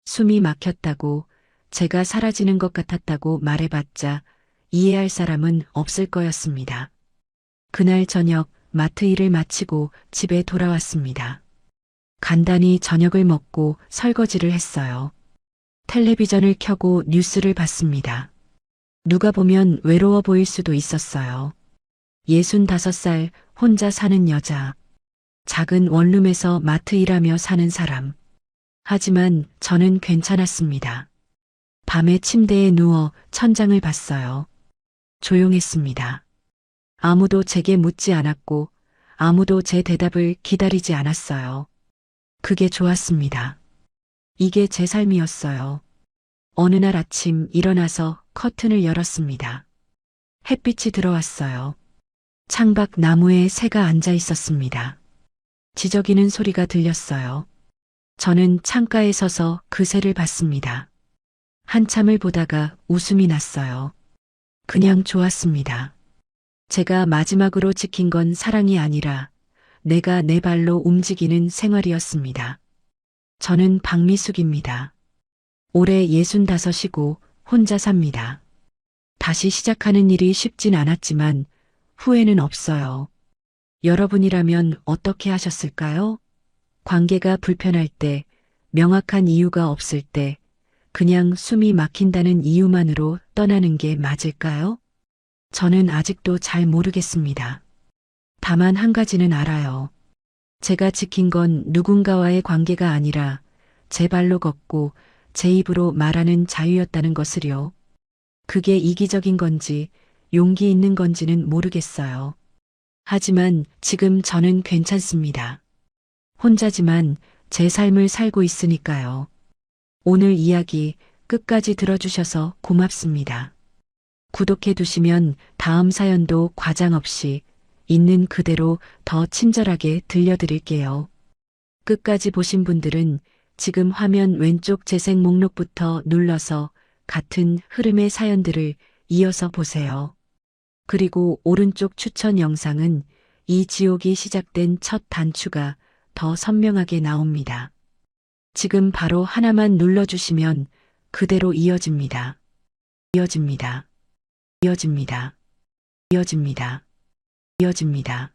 숨이 막혔다고 제가 사라지는 것 같았다고 말해봤자 이해할 사람은 없을 거였습니다. 그날 저녁 마트 일을 마치고 집에 돌아왔습니다. 간단히 저녁을 먹고 설거지를 했어요. 텔레비전을 켜고 뉴스를 봤습니다. 누가 보면 외로워 보일 수도 있었어요. 65살 혼자 사는 여자. 작은 원룸에서 마트 일하며 사는 사람. 하지만 저는 괜찮았습니다. 밤에 침대에 누워 천장을 봤어요. 조용했습니다. 아무도 제게 묻지 않았고 아무도 제 대답을 기다리지 않았어요. 그게 좋았습니다. 이게 제 삶이었어요. 어느 날 아침 일어나서 커튼을 열었습니다. 햇빛이 들어왔어요. 창밖 나무에 새가 앉아 있었습니다. 지저귀는 소리가 들렸어요. 저는 창가에 서서 그 새를 봤습니다. 한참을 보다가 웃음이 났어요. 그냥 좋았습니다. 제가 마지막으로 지킨 건 사랑이 아니라 내가 내 발로 움직이는 생활이었습니다. 저는 박미숙입니다. 올해 65이고 혼자 삽니다. 다시 시작하는 일이 쉽진 않았지만 후회는 없어요. 여러분이라면 어떻게 하셨을까요? 관계가 불편할 때, 명확한 이유가 없을 때, 그냥 숨이 막힌다는 이유만으로 떠나는 게 맞을까요? 저는 아직도 잘 모르겠습니다. 다만 한 가지는 알아요. 제가 지킨 건 누군가와의 관계가 아니라 제 발로 걷고 제 입으로 말하는 자유였다는 것을요. 그게 이기적인 건지 용기 있는 건지는 모르겠어요. 하지만 지금 저는 괜찮습니다. 혼자지만 제 삶을 살고 있으니까요. 오늘 이야기 끝까지 들어주셔서 고맙습니다. 구독해 두시면 다음 사연도 과장 없이 있는 그대로 더 친절하게 들려드릴게요. 끝까지 보신 분들은 지금 화면 왼쪽 재생 목록부터 눌러서 같은 흐름의 사연들을 이어서 보세요. 그리고 오른쪽 추천 영상은 이 지옥이 시작된 첫 단추가 더 선명하게 나옵니다. 지금 바로 하나만 눌러주시면 그대로 이어집니다. 이어집니다. 이어집니다. 이어집니다. 이어집니다.